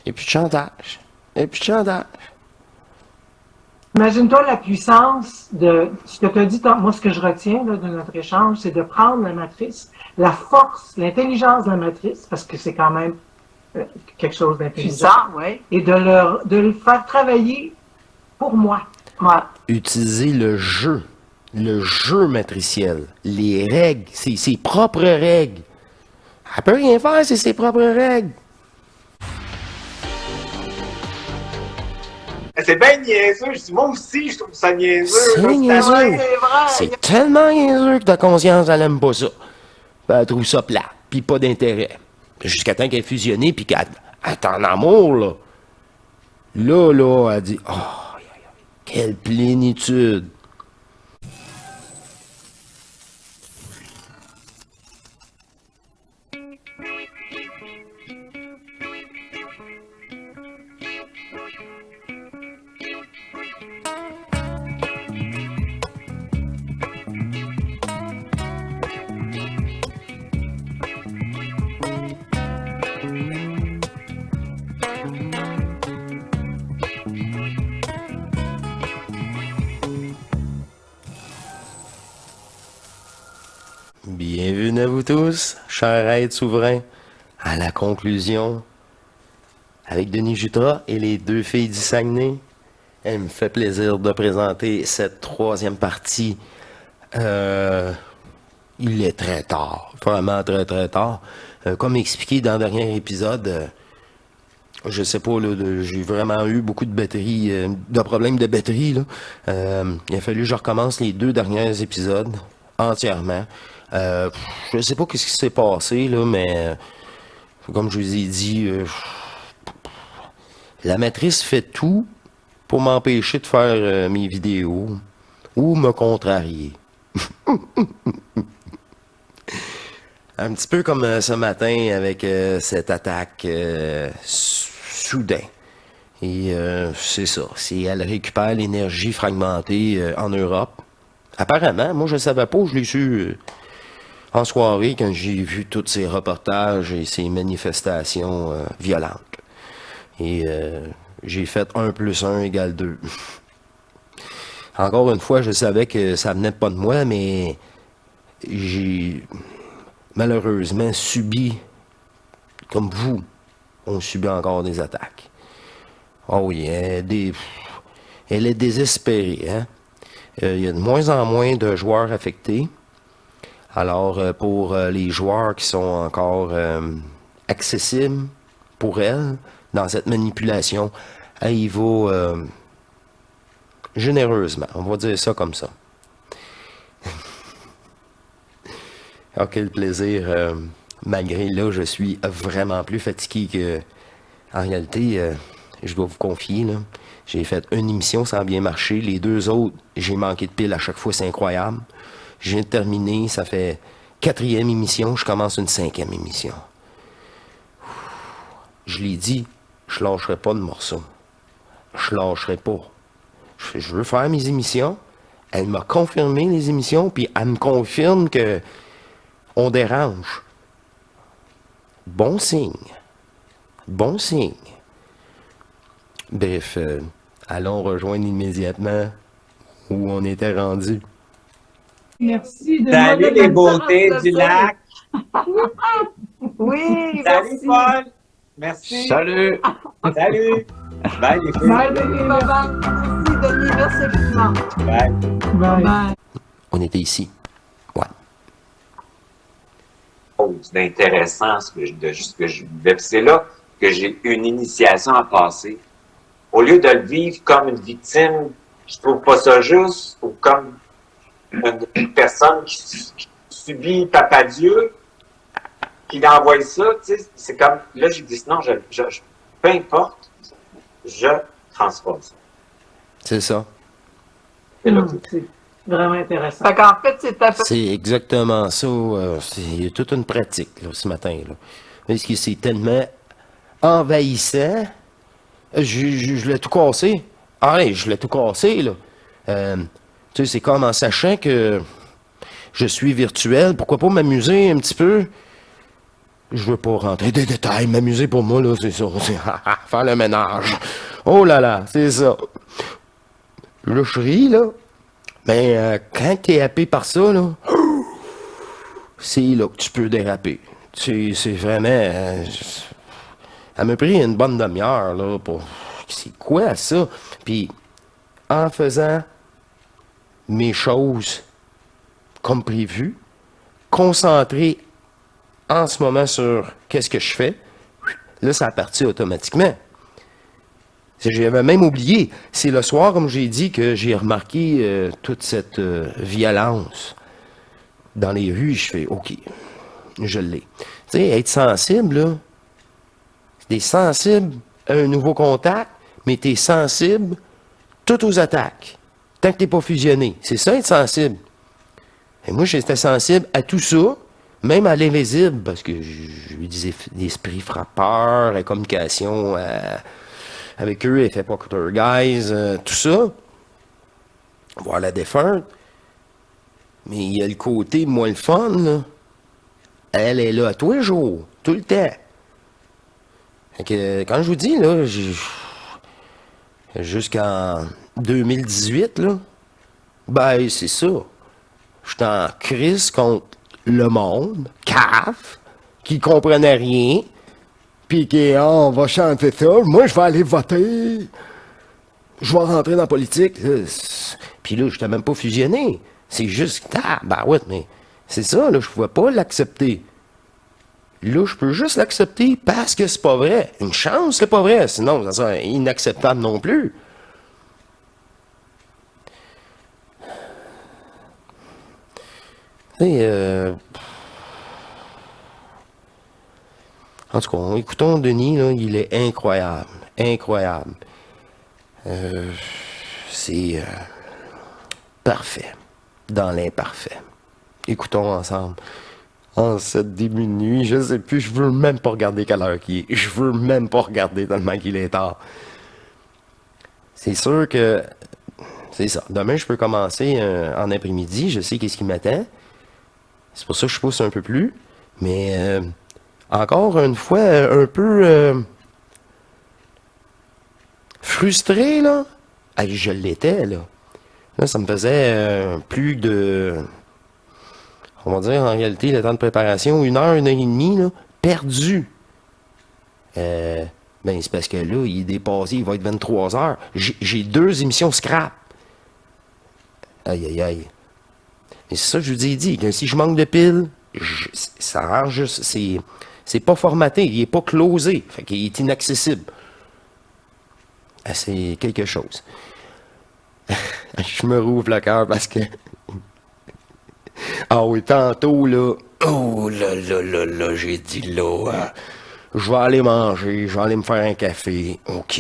Et puis de chantage. Et puis de chantage. Imagine-toi la puissance de ce que tu as dit, moi ce que je retiens là, de notre échange, c'est de prendre la matrice, la force, l'intelligence de la matrice, parce que c'est quand même quelque chose d'intelligent, oui. et de le faire travailler pour moi. Ouais. Utiliser le jeu matriciel, les règles, ses propres règles. Elle peut rien faire, c'est ses propres règles. C'est bien niaiseux. Je dis, moi aussi, je trouve ça niaiseux. C'est là, niaiseux. Ouais, c'est vrai. C'est tellement niaiseux que ta conscience, elle aime pas ça. Ben, elle trouve ça plat, pis pas d'intérêt. Jusqu'à temps qu'elle est fusionnée, pis qu'elle est en amour, là. Là, elle dit, oh, quelle plénitude. Bienvenue à vous tous, chers êtres souverains, à la conclusion avec Denis Jutras et les deux filles du Saguenay. Elle me fait plaisir de présenter cette troisième partie. Il est très tard, vraiment très très tard. Comme expliqué dans le dernier épisode, je sais pas, là, j'ai vraiment eu beaucoup de batterie, de problèmes de batterie, là. Il a fallu que je recommence les deux derniers épisodes entièrement. Je sais pas ce qui s'est passé, là, mais comme je vous ai dit, la matrice fait tout pour m'empêcher de faire mes vidéos ou me contrarier. Un petit peu comme ce matin avec cette attaque soudain. Et c'est ça. Elle récupère l'énergie fragmentée en Europe. Apparemment, moi je ne savais pas, je l'ai su en soirée quand j'ai vu tous ces reportages et ces manifestations violentes. Et j'ai fait 1 + 1 = 2. Encore une fois, je savais que ça venait pas de moi, mais j'ai malheureusement subi, comme vous, on subit encore des attaques. Oh oui, elle est désespérée. Hein? Il y a de moins en moins de joueurs affectés. Alors, pour les joueurs qui sont encore accessibles pour elle, dans cette manipulation, elle y va généreusement. On va dire ça comme ça. Ah, quel plaisir. Malgré là, je suis vraiment plus fatigué que... En réalité, je dois vous confier, là, j'ai fait une émission sans bien marcher. Les deux autres, j'ai manqué de pile à chaque fois, c'est incroyable. Je viens de terminer, ça fait 4e émission, je commence une 5e émission. Je l'ai dit, je lâcherai pas de morceau. Je lâcherai pas. Je veux faire mes émissions. Elle m'a confirmé les émissions, puis elle me confirme que on dérange. Bon signe. Bon signe. Bref, allons rejoindre immédiatement où on était rendu. Merci de Salut les beautés du lac. Oui, Salut merci. Paul. Merci. Salut! Salut. Bye les filles. Bye, Denis. Bye-bye. Merci, Denis. Merci infiniment. Bye. Bye. Bye. On était ici. Ouais. C'est intéressant ce que je vivais. Puis c'est là que j'ai une initiation à passer. Au lieu de le vivre comme une victime, je trouve pas ça juste, ou comme une personne qui subit Papa Dieu, qui envoie ça, tu sais, c'est comme, là j'ai dit non, peu importe, je transforme ça. C'est ça. C'est là. C'est vraiment intéressant. Fait qu'en fait, c'est à peu C'est exactement ça. Il y a toute une pratique là, ce matin. Là. Parce que c'est tellement envahissant. Je l'ai tout cassé. Allez, je l'ai tout cassé, là. Tu sais, c'est comme en sachant que je suis virtuel. Pourquoi pas m'amuser un petit peu Je veux pas rentrer des détails. M'amuser pour moi, là, c'est ça. C'est faire le ménage. Oh là là, c'est ça. Là, je ris, là. Mais quand t'es happé par ça, là, c'est là que tu peux déraper. C'est vraiment... elle m'a pris une bonne demi-heure, là, pour... C'est quoi, ça? Puis, en faisant mes choses comme prévu, concentré en ce moment sur qu'est-ce que je fais, là, ça a parti automatiquement. J'avais même oublié. C'est le soir, comme j'ai dit, que j'ai remarqué toute cette violence dans les rues. Je fais, OK, je l'ai. Tu sais, être sensible, là, t'es sensible à un nouveau contact, mais t'es sensible tout aux attaques. Tant que t'es pas fusionné. C'est ça, être sensible. Et moi, j'étais sensible à tout ça, même à l'invisible, parce que j'ai eu des esprits frappeurs, la communication avec eux, effet Poker Guys, tout ça. Voir la défunte. Mais il y a le côté moins le fun, là. Elle est là tous les jours, tout le temps. Fait que, quand je vous dis, là, jusqu'en 2018, là, ben, c'est ça. J'étais en crise contre le monde, cave, qui comprenait rien, puis qui, on va chanter ça, moi, je vais aller voter, je vais rentrer dans la politique. Puis là, je n'étais même pas fusionné. C'est juste, ben ouais, mais c'est ça, là, je pouvais pas l'accepter. Là, je peux juste l'accepter parce que c'est pas vrai. Une chance, c'est pas vrai. Sinon, ça serait inacceptable non plus. Et, en tout cas, écoutons Denis, là, il est incroyable. Incroyable. C'est parfait. Dans l'imparfait. Écoutons ensemble. En cette début de nuit, je sais plus, je veux même pas regarder quelle heure qu'il est. Je veux même pas regarder tellement qu'il est tard. C'est sûr que c'est ça. Demain, je peux commencer en après-midi. Je sais qu'est-ce qui m'attend. C'est pour ça que je pousse un peu plus. Mais encore une fois, un peu frustré, là. Hey, je l'étais, là. Là, ça me faisait plus de... On va dire, en réalité, le temps de préparation, 1 heure et demie, là, perdu. Ben, c'est parce que là, il est dépassé, il va être 23 heures. J'ai 2 émissions scrap. Aïe, aïe, aïe. Et c'est ça que je vous ai dit, que si je manque de piles, ça rend juste... C'est pas formaté, il est pas closé. Fait qu'il est inaccessible. C'est quelque chose. Je me rouvre le cœur parce que... Ah oui, tantôt, là... Oh là là là là, j'ai dit là... je vais aller manger, je vais aller me faire un café. OK.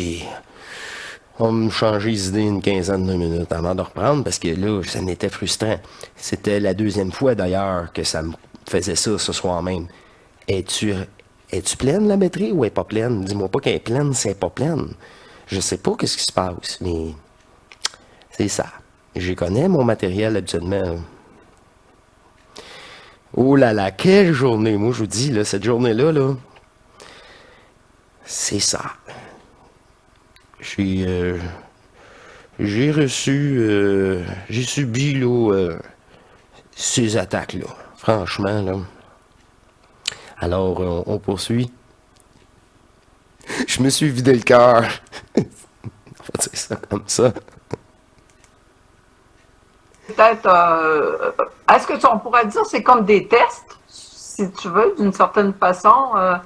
On va me changer les idées une quinzaine de minutes avant de reprendre parce que là, ça m'était frustrant. C'était la 2e fois d'ailleurs que ça me faisait ça ce soir même. Es-tu pleine la batterie ou elle est pas pleine? Dis-moi pas qu'elle est pleine, c'est pas pleine. Je sais pas qu'est-ce qui se passe, mais c'est ça. Je connais mon matériel habituellement. Oh là là, quelle journée! Moi, je vous dis, là, cette journée-là, là, c'est ça. J'ai reçu, j'ai subi, là, ces attaques-là. Franchement, là. Alors, on poursuit. Je me suis vidé le cœur. On va dire ça comme ça. Peut-être, est-ce que on pourrait dire c'est comme des tests, si tu veux, d'une certaine façon?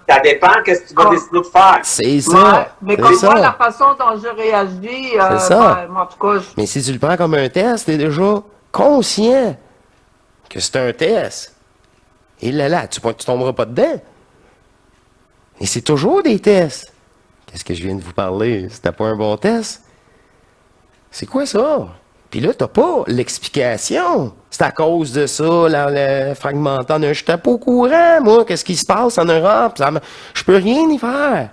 Ça dépend qu'est-ce que tu vas décider de faire. C'est ça. Ouais, mais c'est comme ça. moi, la façon dont je réagis, C'est ça. ben, en tout cas, Mais si tu le prends comme un test, t'es déjà conscient que c'est un test. Et là, tu tomberas pas dedans. Et c'est toujours des tests. Qu'est-ce que je viens de vous parler? C'était pas un bon test? C'est quoi ça? Puis là, t'as pas l'explication. C'est à cause de ça, le fragmentant. Je n'étais pas au courant, moi, qu'est-ce qui se passe en Europe. Je peux rien y faire.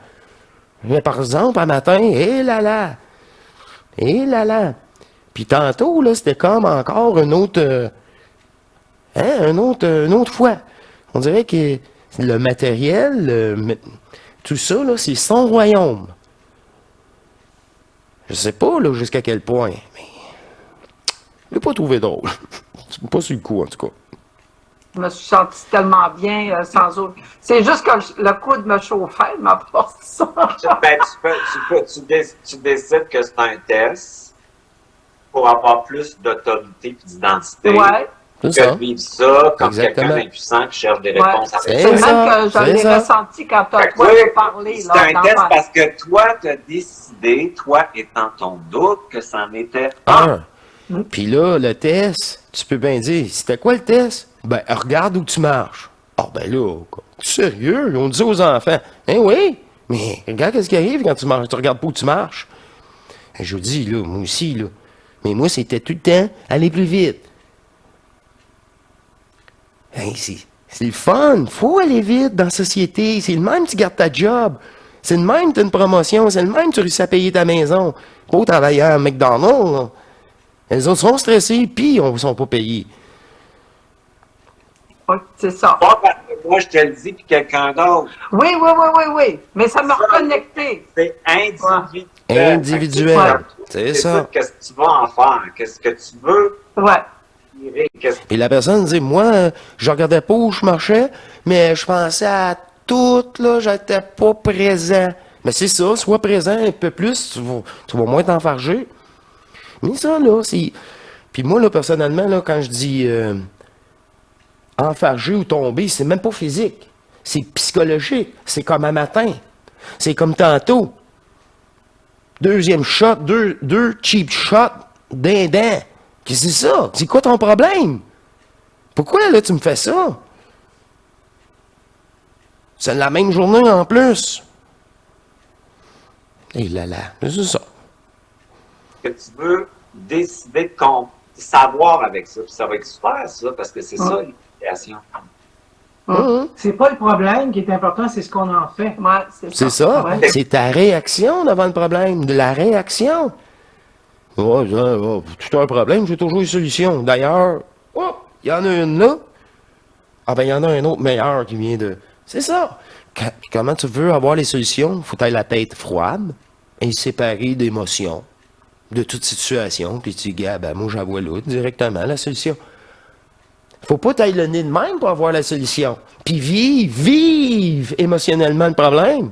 Mais par exemple, un matin, hé là là. Hé là là. Puis tantôt, là, c'était comme encore une autre... une autre fois. On dirait que le matériel, tout ça, là, c'est son royaume. Je sais pas là, jusqu'à quel point, mais je l'ai pas trouvé drôle. Pas sur le coup, en tout cas. Je me suis sentie tellement bien sans autre. C'est juste que le coude me chauffait, il m'apporte ça. Ben, tu décides que c'est un test pour avoir plus d'autorité et d'identité. Ouais. C'est Que ça. de vivre ça comme Exactement. quelqu'un d'impuissant qui cherche des Ouais. réponses à C'est C'est ça. même ça, que je c'est l'ai ça. ressenti quand Fait que toi, oui, tu parlé. c'est un test parce que toi, tu as décidé, toi étant ton doute, que c'en était un. Puis là, le test, tu peux bien dire, c'était quoi le test? Ben, regarde où tu marches. Ah, ben là, quoi. Sérieux? On dit aux enfants, hein, oui, mais regarde qu'est-ce qui arrive quand tu marches, tu regardes pas où tu marches. Et je vous dis, là, moi aussi, là. Mais moi, c'était tout le temps aller plus vite. Hey, c'est le fun. Faut aller vite dans la société. C'est le même que tu gardes ta job. C'est le même que tu as une promotion. C'est le même que tu réussis à payer ta maison. Pas travailler à McDonald's, là. Les autres sont stressés, puis ils ne sont pas payés. Oui, c'est ça. Pas parce que moi, je te le dis, puis quelqu'un d'autre. Oui. Mais ça m'a reconnecté. C'est individuel. Individuel. Ouais. C'est ça. Qu'est-ce que tu vas en faire? Qu'est-ce que tu veux Ouais. tirer? Et la personne dit, moi, je regardais pas où je marchais, mais je pensais à tout, là, j'étais pas présent. Mais c'est ça, sois présent un peu plus, tu vas moins t'enfarger. Mais ça, là, c'est... Puis moi, là, personnellement, là, quand je dis enfarger ou tomber, c'est même pas physique. C'est psychologique. C'est comme un matin. C'est comme tantôt. Deuxième shot, deux cheap shots d'un dent. Qu'est-ce que c'est ça? C'est quoi ton problème? Pourquoi, là, tu me fais ça? C'est la même journée en plus. Et là, c'est ça. Que tu veux décider de savoir avec ça. Puis ça va être super, ça, parce que c'est ça, l'éducation. C'est pas le problème qui est important, c'est ce qu'on en fait. Ouais, C'est ça. Ouais. C'est ta réaction devant le problème. De la réaction. Tout un problème, j'ai toujours une solution. D'ailleurs, il y en a une là. Ah ben, il y en a un autre meilleur qui vient de... C'est ça. Comment tu veux avoir les solutions? Il faut avoir la tête froide et séparer d'émotions, de toute situation. Puis tu dis, ben moi, j'avoue là directement la solution. Faut pas tailler le nez de même pour avoir la solution. Puis vive émotionnellement le problème.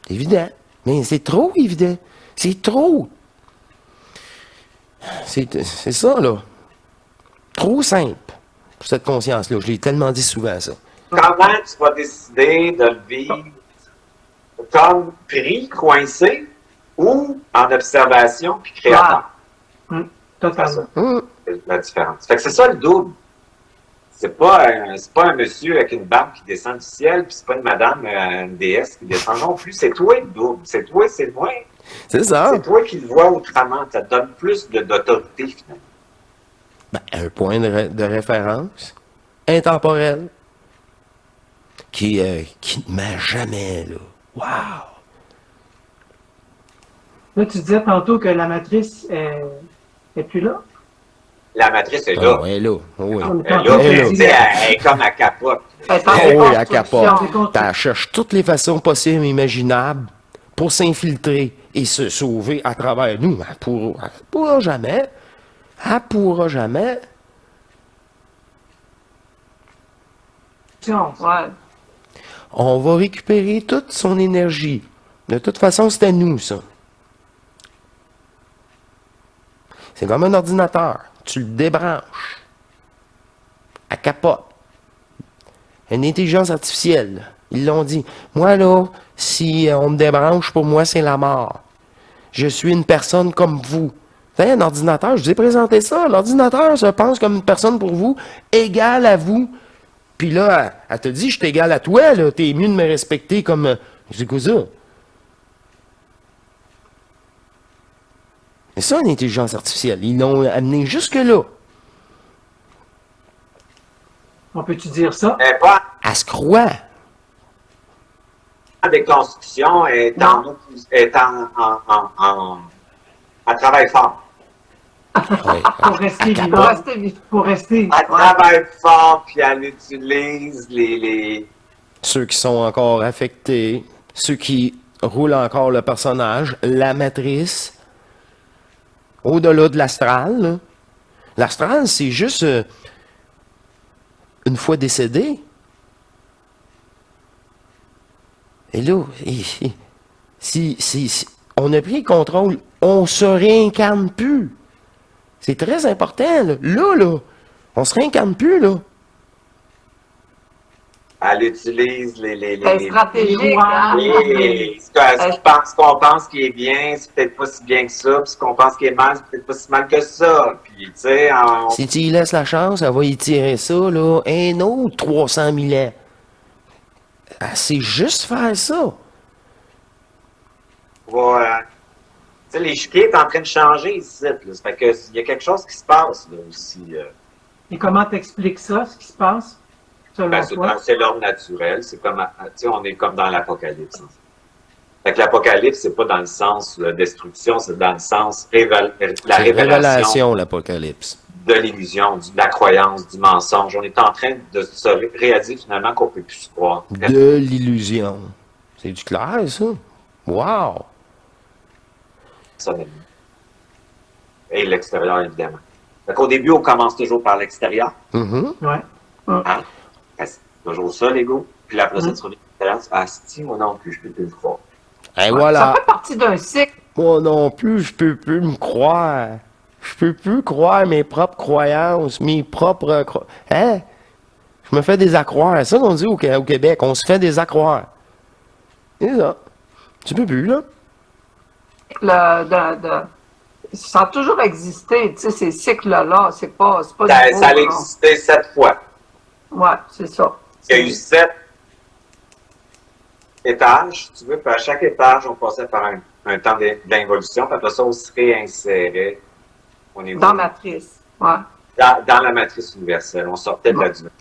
Évident. Mais c'est trop évident. C'est trop. C'est ça, là. Trop simple pour cette conscience-là. Je l'ai tellement dit souvent, ça. Comment tu vas décider de le vivre comme pris, coincé, ou en observation puis créateur? Totalement. C'est la différence. Fait que c'est ça le double. C'est pas un monsieur avec une barbe qui descend du ciel, puis c'est pas une madame, une déesse qui descend non plus. C'est toi le double. C'est toi, c'est moi. C'est ça. C'est toi qui le vois autrement. Ça te donne plus d'autorité, finalement. Ben, un point de référence intemporel qui ne ment jamais, là. Wow! Là, tu disais tantôt que la matrice est plus là. La matrice est Ah, là. ouais, là. Oui. On est Elle est tantôt là. Elle est que là. tu Tu sais, disais- elle est comme à capote. Elle Ah est en oui, à reconstruction. capote. Elle cherche toutes les façons possibles et imaginables pour s'infiltrer et se sauver à travers nous. Elle pourra jamais. Elle pourra jamais. Ouais. On va récupérer toute son énergie. De toute façon, c'est à nous, ça. C'est comme un ordinateur. Tu le débranches. À capote. Une intelligence artificielle. Ils l'ont dit. Moi, là, si on me débranche, pour moi, c'est la mort. Je suis une personne comme vous. Vous savez, un ordinateur, je vous ai présenté ça. L'ordinateur se pense comme une personne pour vous, égale à vous. Puis là, elle te dit, je suis égal à toi, là. T'es mieux de me respecter comme... C'est quoi ça? C'est ça, une intelligence artificielle. Ils l'ont amené jusque-là. On peut-tu dire ça? Elle n'est pas Elle se croit. en déconstruction, elle est en travail fort. Ouais. Pour rester Pour vivant. rester vivant. Pour rester. Ah, Elle travaille fort, puis elle utilise les... Ceux qui sont encore affectés, ceux qui roulent encore le personnage, la matrice, au-delà de l'astral. Là. L'astral, c'est juste une fois décédé. Et là, si on a pris le contrôle, on se réincarne plus. C'est très important, là. Là, on se réincarne plus, là. Elle utilise C'est stratégique, hein? ce qu'on pense qui est bien, c'est peut-être pas si bien que ça. Puis ce qu'on pense qui est mal, c'est peut-être pas si mal que ça. Puis, tu sais, Si tu y laisses la chance, elle va y tirer ça, là, un autre 300 000 ans. Elle sait juste faire ça. voilà. Tu sais, l'échiquier est en train de changer ici. Là. Ça fait que il y a quelque chose qui se passe, là, aussi. Et comment t'expliques ça, ce qui se passe, selon Ben, toi? c'est l'ordre naturel. C'est comme, tu sais, on est comme dans l'apocalypse. En fait. Fait que l'apocalypse, c'est pas dans le sens de destruction, c'est dans le sens la C'est révélation, l'Apocalypse. de l'illusion, de la croyance, du mensonge. On est en train de se réaliser finalement qu'on peut plus se croire. De l'illusion. C'est du clair, ça? Wow! Personnellement. Et l'extérieur, évidemment. Fait qu'au début, on commence toujours par l'extérieur. Mhm. Ouais. Hein? C'est toujours ça, l'ego. Puis après ça, tu reviens à l'extérieur. Ah, si, moi non plus, je peux plus le croire. Et Ça voilà. fait partie d'un cycle. Moi non plus, je peux plus me croire. Je peux plus croire mes propres croyances, mes propres... Hein? Je me fais des accroire. C'est ça qu'on dit au Québec. On se fait des accroire. C'est ça. Tu peux plus, là. Ça a toujours existé, tu sais, ces cycles-là. C'est pas Ça nouveau, a là. existé 7 fois. Ouais, c'est ça. Il y a eu 7 étages, si tu veux, puis à chaque étage, on passait par un temps d'involution, puis après ça, on se réinsérait au niveau Dans Matrice. Ouais. dans la matrice universelle. On sortait de la dualité.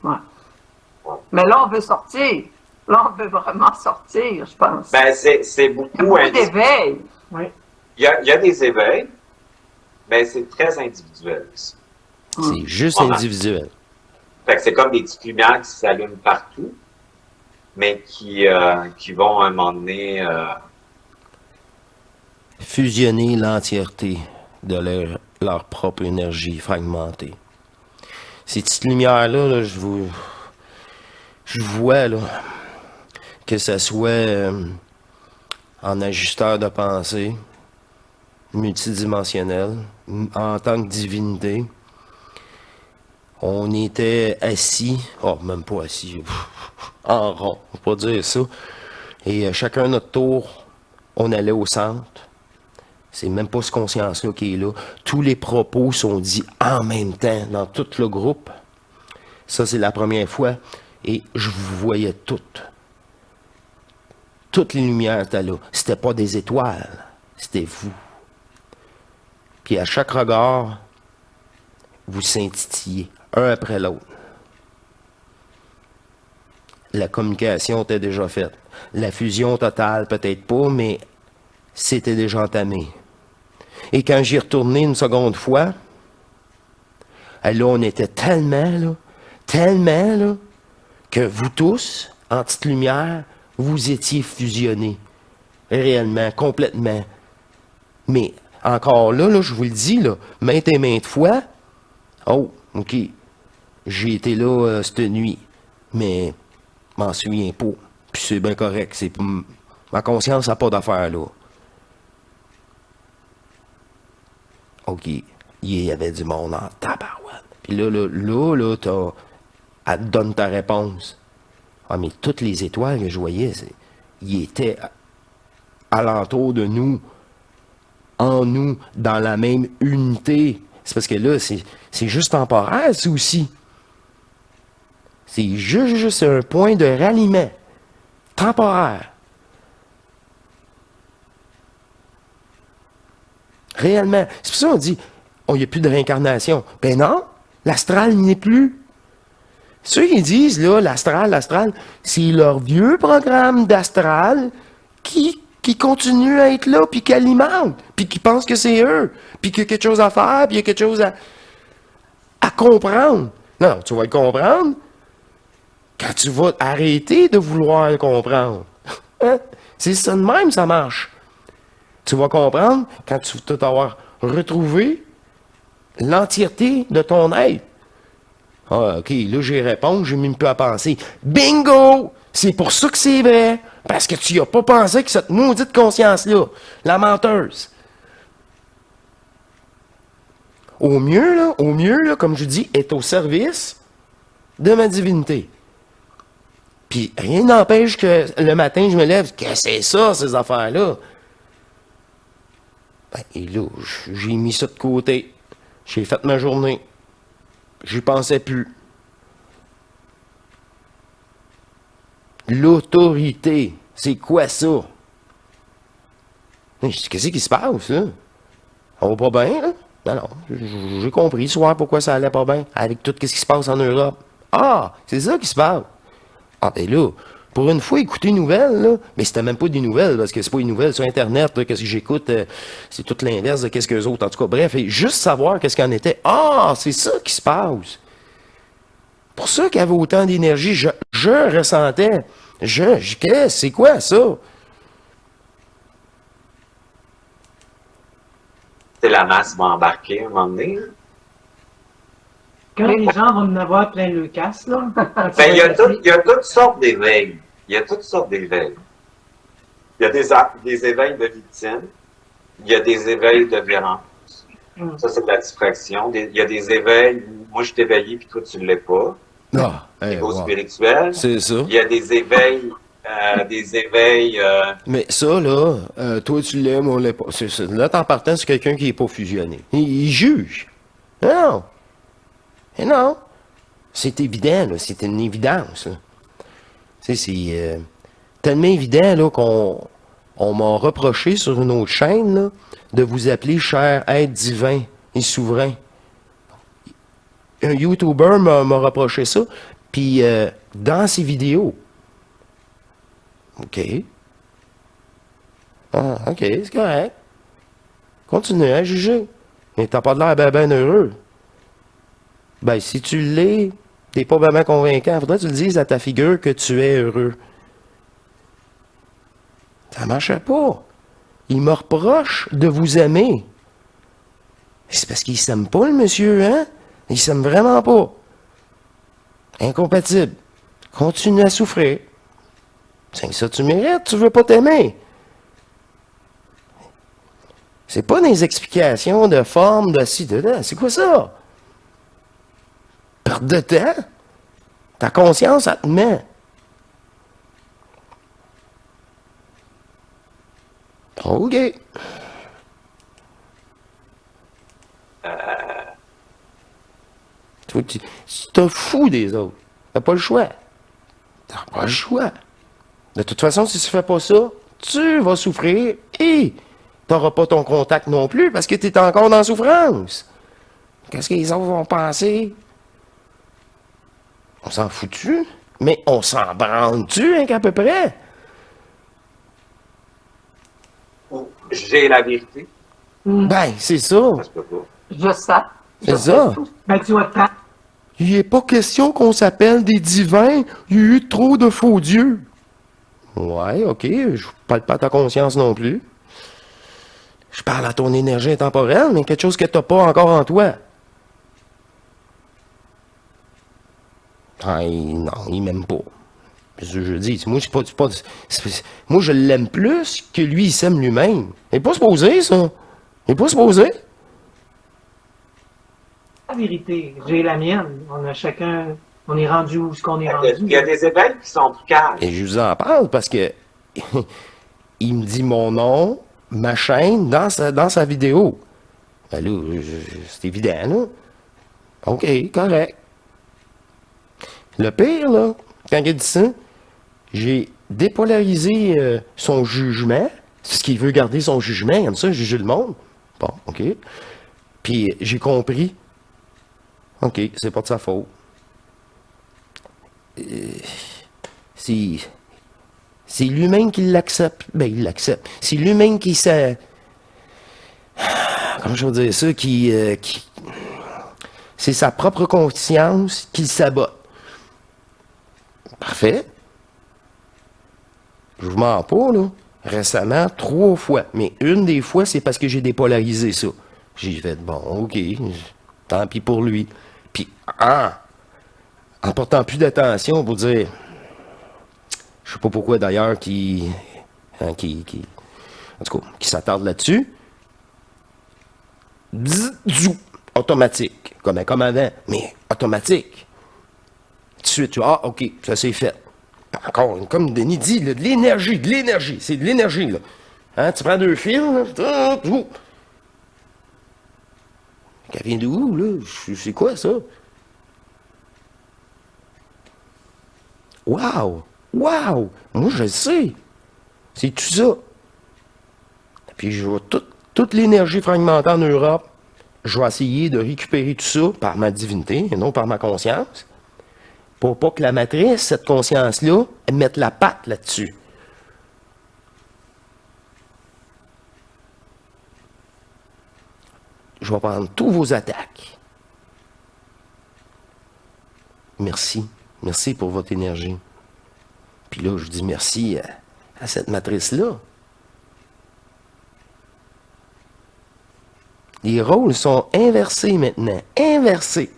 Ouais. Mais là, on veut sortir. Là, on veut vraiment sortir, je pense. Ben, c'est Il y a beaucoup beaucoup d'éveil. Oui. Il y a des éveils, mais c'est très individuel. Ça. C'est juste Voilà. individuel. Fait que c'est comme des petites lumières qui s'allument partout, mais qui vont à un moment donné... Fusionner l'entièreté de leur propre énergie fragmentée. Ces petites lumières-là, là, je vois là, que ce soit en ajusteur de pensée, multidimensionnel, en tant que divinité. On était assis, même pas assis, en rond, on peut pas dire ça. Et chacun notre tour, on allait au centre. C'est même pas ce conscience-là qui est là. Tous les propos sont dits en même temps dans tout le groupe. Ça, c'est la première fois. Et je vous voyais toutes. Toutes les lumières étaient là. C'était pas des étoiles, c'était vous. Puis à chaque regard, vous scintilliez, un après l'autre. La communication était déjà faite. La fusion totale, peut-être pas, mais c'était déjà entamé. Et quand j'y retourné une seconde fois, là, on était tellement, que vous tous, en petite lumière, vous étiez fusionnés. Réellement, complètement. Mais encore là, je vous le dis, là, maintes et maintes fois, OK, j'ai été là cette nuit, mais je m'en souviens pas. Puis c'est bien correct. Ma conscience n'a pas d'affaire là. OK, il y avait du monde en tabarouette. Puis là, elle te donne ta réponse. Ah, mais toutes les étoiles que je voyais, ils étaient alentour de nous, en nous, dans la même unité. C'est parce que là, c'est juste temporaire, ça aussi. C'est juste un point de ralliement. Temporaire. Réellement. C'est pour ça qu'on dit, il n'y a plus de réincarnation. Ben non, l'astral n'y est plus. Ceux qui disent, là, l'astral, c'est leur vieux programme d'astral qui qui continuent à être là, puis qui alimentent, puis qui pensent que c'est eux, puis qu'il y a quelque chose à faire, puis il y a quelque chose à comprendre. Non, tu vas le comprendre quand tu vas arrêter de vouloir le comprendre. Hein? C'est ça de même, ça marche. Tu vas comprendre quand tu vas t'avoir retrouvé l'entièreté de ton être. Ah, OK, là, j'ai répondu, j'ai même plus à penser. Bingo! C'est pour ça que c'est vrai. Parce que tu n'y as pas pensé que cette maudite conscience-là, la menteuse. Au mieux, là, comme je dis, est au service de ma divinité. Puis rien n'empêche que le matin, je me lève, que c'est ça, ces affaires-là. Ben, et là, j'ai mis ça de côté. J'ai fait ma journée. J'y pensais plus. L'autorité, c'est quoi ça? Je dis, qu'est-ce qui se passe, là? On va pas bien, là? Non, j'ai compris ce soir pourquoi ça allait pas bien, avec tout ce qui se passe en Europe. Ah, c'est ça qui se passe. Ah, ben là, pour une fois, écouter une nouvelle, là, mais c'était même pas des nouvelles, parce que c'est pas une nouvelle sur Internet, là, qu'est-ce que j'écoute, c'est tout l'inverse de qu'est-ce qu'eux autres, en tout cas, bref, et juste savoir qu'est-ce qu'il en était. Ah, c'est ça qui se passe. Pour ça qu'il y avait autant d'énergie, je ressentais, qu'est-ce, c'est quoi ça? C'est la masse va embarquer à un moment donné. Quand les gens vont en avoir plein le casse, là. Ben, il y a toutes sortes d'éveils. Il y a toutes sortes d'éveils. Il y a des éveils de victime. Il y a des éveils de violence. Ça, c'est de la distraction. Il y a des éveils où moi, je t'ai éveillé puis toi, tu ne l'es pas. Ah, Niveau spirituel. c'est ça. Il y a des éveils, Mais ça, là, toi, tu l'aimes, on l'est pas. Là, en partant, c'est quelqu'un qui n'est pas fusionné. Il juge. Non. Et non. C'est évident, là. C'est une évidence, là. Tu sais, c'est tellement évident, là, qu'on m'a reproché sur une autre chaîne, là, de vous appeler cher être divin et souverain. Un YouTuber m'a reproché ça, puis dans ses vidéos. OK. Ah, OK, c'est correct. Continue à juger. Mais t'as pas de l'air ben heureux. Ben, si tu l'es, t'es pas vraiment convaincant. Faudrait que tu le dises à ta figure que tu es heureux. Ça marchait pas. Il me reproche de vous aimer. C'est parce qu'il s'aime pas, le monsieur, hein? Il s'aime vraiment pas. Incompatible. Continue à souffrir. C'est ça que tu mérites, tu veux pas t'aimer. C'est pas des explications de forme, de ci, de là. C'est quoi ça? Perte de temps? Ta conscience, elle te met. OK. Tu te fous des autres. T'as pas le choix. T'as pas le choix. De toute façon, si tu fais pas ça, tu vas souffrir et t'auras pas ton contact non plus parce que tu es encore dans la souffrance. Qu'est-ce que les autres vont penser? On s'en fout-tu? Mais on s'en branle-tu, hein, qu'à peu près? J'ai la vérité. Ben, c'est ça. Ça se peut pas. Je sais. C'est ça. Ben, tu vois, Il n'est pas question qu'on s'appelle des divins. Il y a eu trop de faux dieux. Ouais, OK. Je parle pas à ta conscience non plus. Je parle à ton énergie intemporelle, mais quelque chose que tu n'as pas encore en toi. Ah, non, il m'aime pas. C'est ce que je dis. Moi, moi, je l'aime plus que lui, il s'aime lui-même. Il n'est pas supposé, ça. Il n'est pas supposé. la vérité. J'ai la mienne. On a chacun. On est rendu où ce qu'on est rendu. Il y a des éveils qui sont plus calmes. Et je vous en parle parce que il me dit mon nom, ma chaîne, dans sa vidéo. Ben là, c'est évident, là. OK, correct. Le pire, là, quand il dit ça, j'ai dépolarisé son jugement. C'est ce qu'il veut garder son jugement, comme ça, juger le monde. Bon, OK. Puis j'ai compris. OK, c'est pas de sa faute. C'est C'est lui-même qui l'accepte. Ben, il l'accepte. C'est lui-même qui s'est... Comment je veux dire ça? C'est sa propre conscience qui le sabote. Parfait. Je vous mens pas, là. Récemment, 3 fois. Mais une des fois, c'est parce que j'ai dépolarisé ça. J'ai fait, bon, OK, tant pis pour lui. Puis, en portant plus d'attention pour dire, je sais pas pourquoi d'ailleurs, en tout cas, qui s'attarde là-dessus, Bzzz, automatique, comme avant, mais automatique. Tout de suite, OK, ça c'est fait. Encore, comme Denis dit, là, de l'énergie, c'est de l'énergie, là. Hein, tu prends 2 fils, là, ça vient d'où, là? C'est quoi, ça? Wow! Wow! Moi, je le sais. C'est tout ça. Puis, je vois toute l'énergie fragmentée en Europe. Je vais essayer de récupérer tout ça par ma divinité et non par ma conscience. Pour pas que la matrice, cette conscience-là, elle mette la patte là-dessus. Je vais prendre tous vos attaques. Merci. Merci pour votre énergie. Puis là, je dis merci à cette matrice-là. Les rôles sont inversés maintenant. Inversés.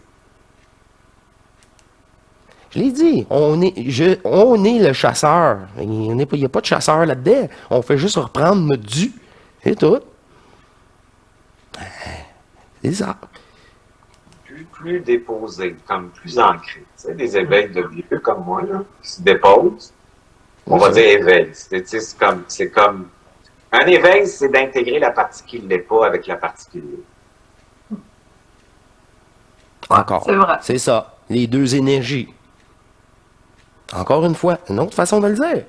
Je l'ai dit, on est le chasseur. Il n'y a pas de chasseur là-dedans. On fait juste reprendre notre dû. C'est tout. C'est ça. Plus déposé, comme plus ancré. Tu sais, des éveils de vieux comme moi, là, qui se déposent. On va dire éveil. C'est comme... Un éveil, c'est d'intégrer la partie qui ne l'est pas avec la partie qui l'est. Encore. C'est vrai. C'est ça. Les deux énergies. Encore une fois, une autre façon de le dire.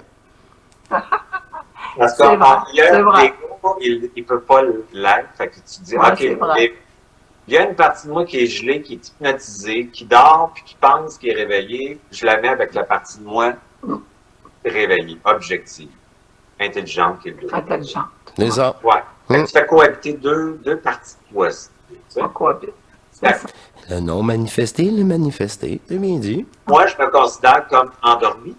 Parce C'est vrai, c'est vrai. l'ego, il ne peut pas l'être. Fait que tu dis, Ouais, OK, c'est vrai. il y a une partie de moi qui est gelée, qui est hypnotisée, qui dort, puis qui pense qu'il est réveillé. Je la mets avec la partie de moi réveillée, objective, intelligente qui est le Intelligente. C'est ça. Ouais. Fait que tu fais cohabiter deux parties de toi. Tu sais. On cohabite. C'est ça. Le non manifesté, le manifesté. C'est bien dit. Moi, je me considère comme endormi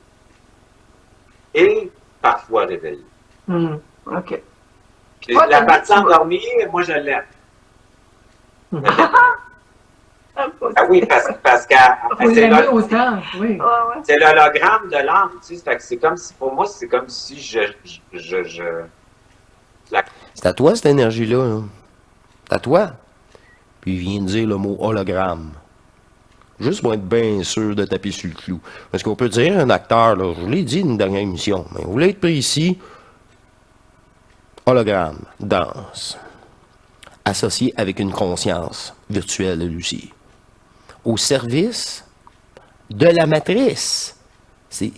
et parfois réveillé. OK. Puis Ouais, la t'as partie dit, tu vois. endormie, moi, je l'aime. Ah oui, parce que Faut l'aimer autant, oui. Ouais, ouais. c'est l'hologramme de l'âme, tu sais. Fait que c'est comme si, pour moi, c'est comme si C'est à toi, cette énergie-là. Là. C'est à toi. Puis il vient de dire le mot hologramme. Juste pour être bien sûr de taper sur le clou. Parce qu'on peut dire, un acteur, là, je vous l'ai dit dans une dernière émission, mais vous voulez être précis, hologramme, danse, associé avec une conscience virtuelle de Lucie. Au service de la matrice. C'est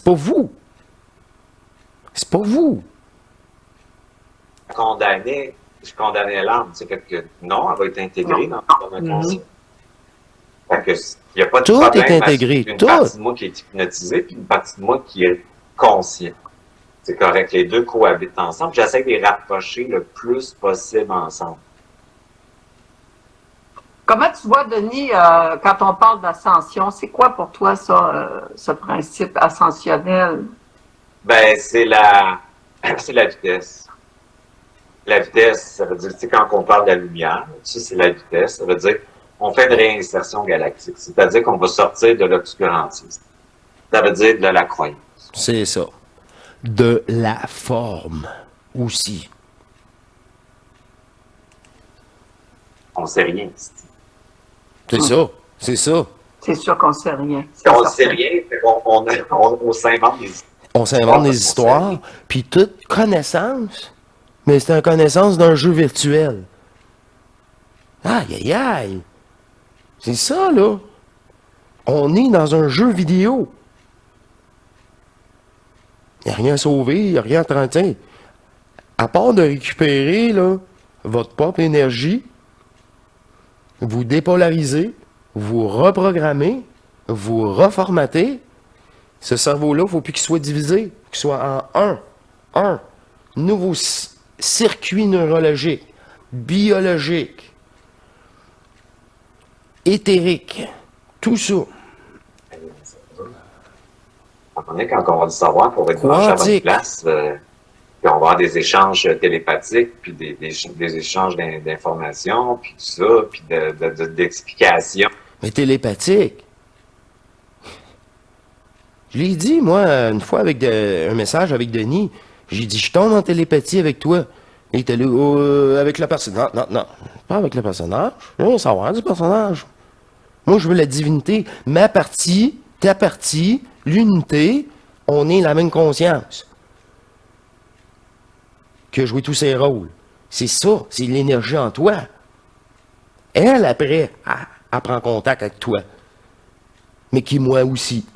pas vous. C'est pas vous. je condamnais l'âme. C'est que non, elle va être intégrée dans ma conscience. Fait que il n'y a pas de Tout problème. est intégré, Une tout. partie de moi qui est hypnotisée, puis une partie de moi qui est conscient. C'est correct. Les deux cohabitent ensemble. J'essaie de les rapprocher le plus possible ensemble. Comment tu vois, Denis, quand on parle d'ascension, c'est quoi pour toi ça, ce principe ascensionnel? Ben, c'est la vitesse. La vitesse, ça veut dire, tu sais, quand on parle de la lumière, ça, c'est la vitesse. Ça veut dire, on fait une réinsertion galactique. C'est-à-dire qu'on va sortir de l'obscurantisme. Ça veut dire de la croyance. C'est ça. De la forme aussi. On sait rien. C'est ça. C'est ça. C'est sûr qu'on ne sait rien. C'est On ne certain. sait rien, on s'invente des histoires. On s'invente des histoires, puis toute connaissance, mais c'est une connaissance d'un jeu virtuel. Aïe, aïe, aïe. C'est ça, là. On est dans un jeu vidéo. Il n'y a rien à sauver, il n'y a rien à trenter. À part de récupérer, là, votre propre énergie, vous dépolarisez, vous reprogrammez, vous reformatez, Ce cerveau-là, il ne faut plus qu'il soit divisé, qu'il soit en un nouveau circuit neurologique, biologique, éthérique, tout ça. On est quand on va le savoir pour être branché à la bonne Quantique. place, puis on va avoir des échanges télépathiques, puis des échanges d'informations, puis tout ça, puis d'explications. Mais télépathique. Je l'ai dit, moi, une fois avec un message avec Denis. J'ai dit, je tombe en télépathie avec toi. Il était là, avec la personne. Non, non, non. Pas avec le personnage. Je veux rien savoir du personnage. Moi, je veux la divinité. Ma partie, ta partie, l'unité, on est la même conscience. Qui a joué tous ses rôles. C'est ça, c'est l'énergie en toi. Elle, après, elle prend contact avec toi. Mais qui, moi aussi.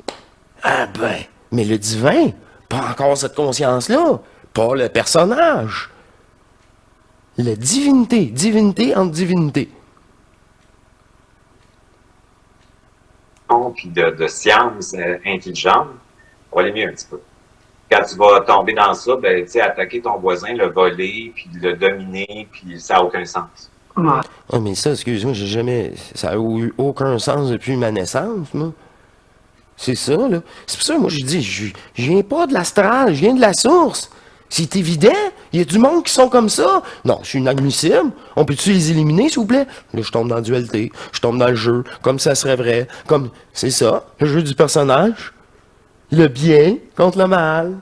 Ah ben, mais le divin, pas encore cette conscience-là. Pas le personnage. La divinité, divinité entre divinité. Puis de science intelligente, on va aller mieux un petit peu. Quand tu vas tomber dans ça, ben, tu sais, attaquer ton voisin, le voler, puis le dominer, puis ça n'a aucun sens. Ouais. Ah, mais ça, excuse-moi, j'ai jamais. Ça a eu aucun sens depuis ma naissance, moi. C'est ça, là. C'est pour ça, moi, je dis, je viens pas de l'astral, je viens de la source. C'est évident. Il y a du monde qui sont comme ça. Non, je suis inadmissible. On peut-tu les éliminer, s'il vous plaît? Là, je tombe dans la dualité. Je tombe dans le jeu. Comme ça serait vrai. Comme. C'est ça. Le jeu du personnage. Le bien contre le mal.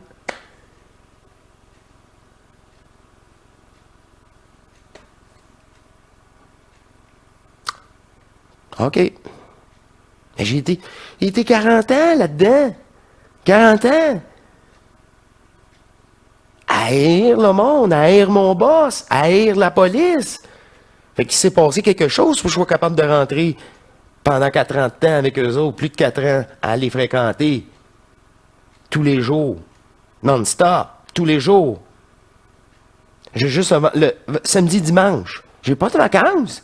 OK. Mais j'ai été 40 ans là-dedans. 40 ans. À haïr le monde, à haïr mon boss, à haïr la police. Fait qu'il s'est passé quelque chose pour que je sois capable de rentrer pendant 4 ans de temps avec eux autres, plus de 4 ans, à les fréquenter. Tous les jours. Non-stop. Tous les jours. J'ai juste le samedi, dimanche. J'ai pas de vacances.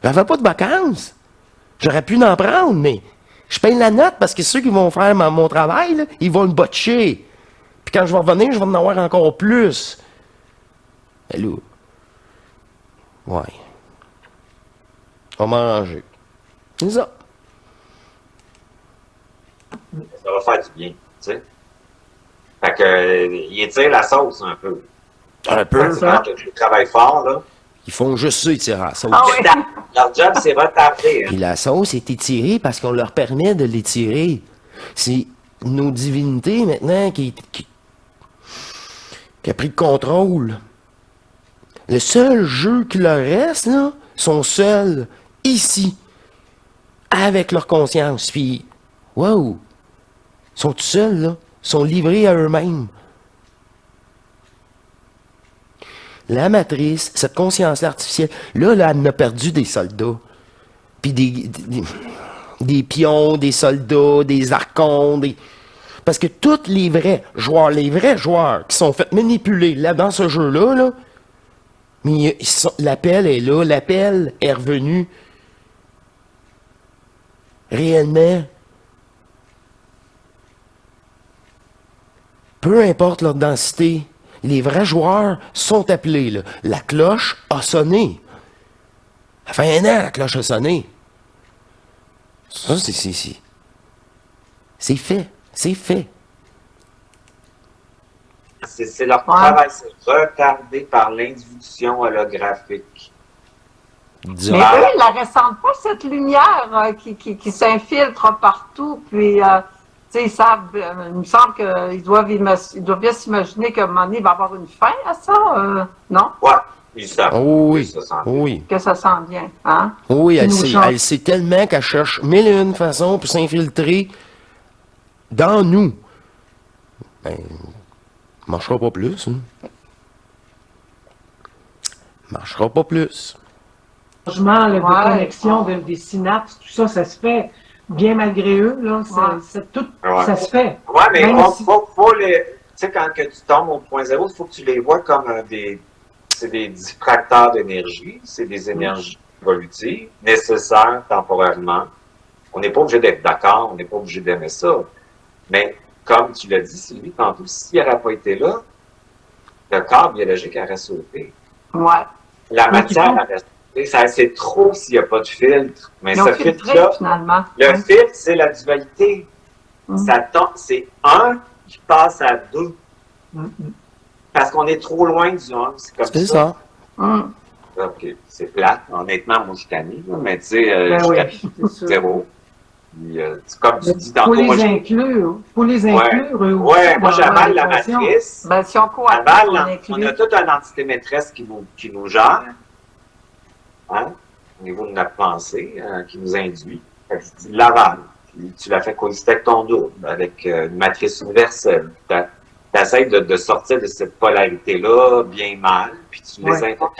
J'avais pas de vacances. J'aurais pu en prendre, mais je paye la note parce que ceux qui vont faire mon travail, là, ils vont me botcher. Puis quand je vais revenir, je vais en avoir encore plus. Ben là, ouais. On va manger. C'est ça. Ça va faire du bien, tu sais. Fait que, il étire la sauce un peu. Un peu. Quand tu travailles fort, là. Ils font juste ça, ils tirent la sauce. Ah oui. Leur job, c'est retarder. Puis la sauce est étirée parce qu'on leur permet de l'étirer. C'est nos divinités maintenant qui a pris le contrôle. Le seul jeu qui leur reste, là, sont seuls, ici, avec leur conscience. Puis, wow, ils sont tout seuls, là, ils sont livrés à eux-mêmes. La matrice, cette conscience-là artificielle, là, elle en a perdu des soldats. Puis des pions, des soldats, des archons, Parce que tous les vrais joueurs qui sont fait manipuler là dans ce jeu-là, là, mais l'appel est là, l'appel est revenu réellement. Peu importe leur densité, les vrais joueurs sont appelés. Là. La cloche a sonné. Ça fait 1 an, la cloche a sonné. Ça, c'est fait. C'est fait. C'est leur travail, c'est retardé par l'induction holographique. Disons. Mais eux, ils la ressentent pas, cette lumière qui s'infiltre partout. Puis, tu sais, ils savent, il me semble qu'ils doivent bien s'imaginer qu'à un moment donné, il va y avoir une fin à ça, non? Ouais, ils savent. Oh oui, Ça sent oui. Que ça sent bien, hein? Oui, Nous change. elle sait tellement qu'elle cherche 1001 façons pour s'infiltrer dans nous. Ben, marchera pas plus. Hein. Marchera pas plus. Changement là, de Ouais. connexion des synapses, tout ça, ça se fait. Bien malgré eux, là, tout, Ouais. ça se fait. Ouais, mais Même si- faut les. Tu sais, quand que tu tombes au point zéro, il faut que tu les vois comme c'est des diffracteurs d'énergie, c'est des énergies évolutives, nécessaires temporairement. On n'est pas obligé d'être d'accord, on n'est pas obligé d'aimer ça. Mais comme tu l'as dit, Sylvie, tantôt, s'il n'aurait pas été là, le corps biologique aurait sauté. Ouais. La Donc, matière aurait sauté. C'est trop s'il n'y a pas de filtre. Mais Ils ont ce filtré, filtre-là, finalement. le Ouais. filtre, c'est la dualité. Mm. Ça tombe, c'est un qui passe à deux. Mm, Parce qu'on est trop loin du un. C'est comme C'est ça. ça. Mm. Ok, c'est plate. Honnêtement, moi, je suis tanné, là, mais tu sais, Ben je oui, suis tanné. c'est sûr. Zéro. Puis, comme tu dis Faut tantôt, moi, les inclure. Faut les inclure. eux aussi ouais, moi dans j'avale la l'équation. matrice. Ben, si on cohabite, Aval, on on inclut. a toute une entité maîtresse qui nous gère, hein, au niveau de notre pensée, qui nous induit. Fait que tu l'avales. Puis tu la fais coexister avec ton double, avec une matrice universelle. Tu essaies de sortir de cette polarité-là, bien mal, puis tu les Ouais. intègres.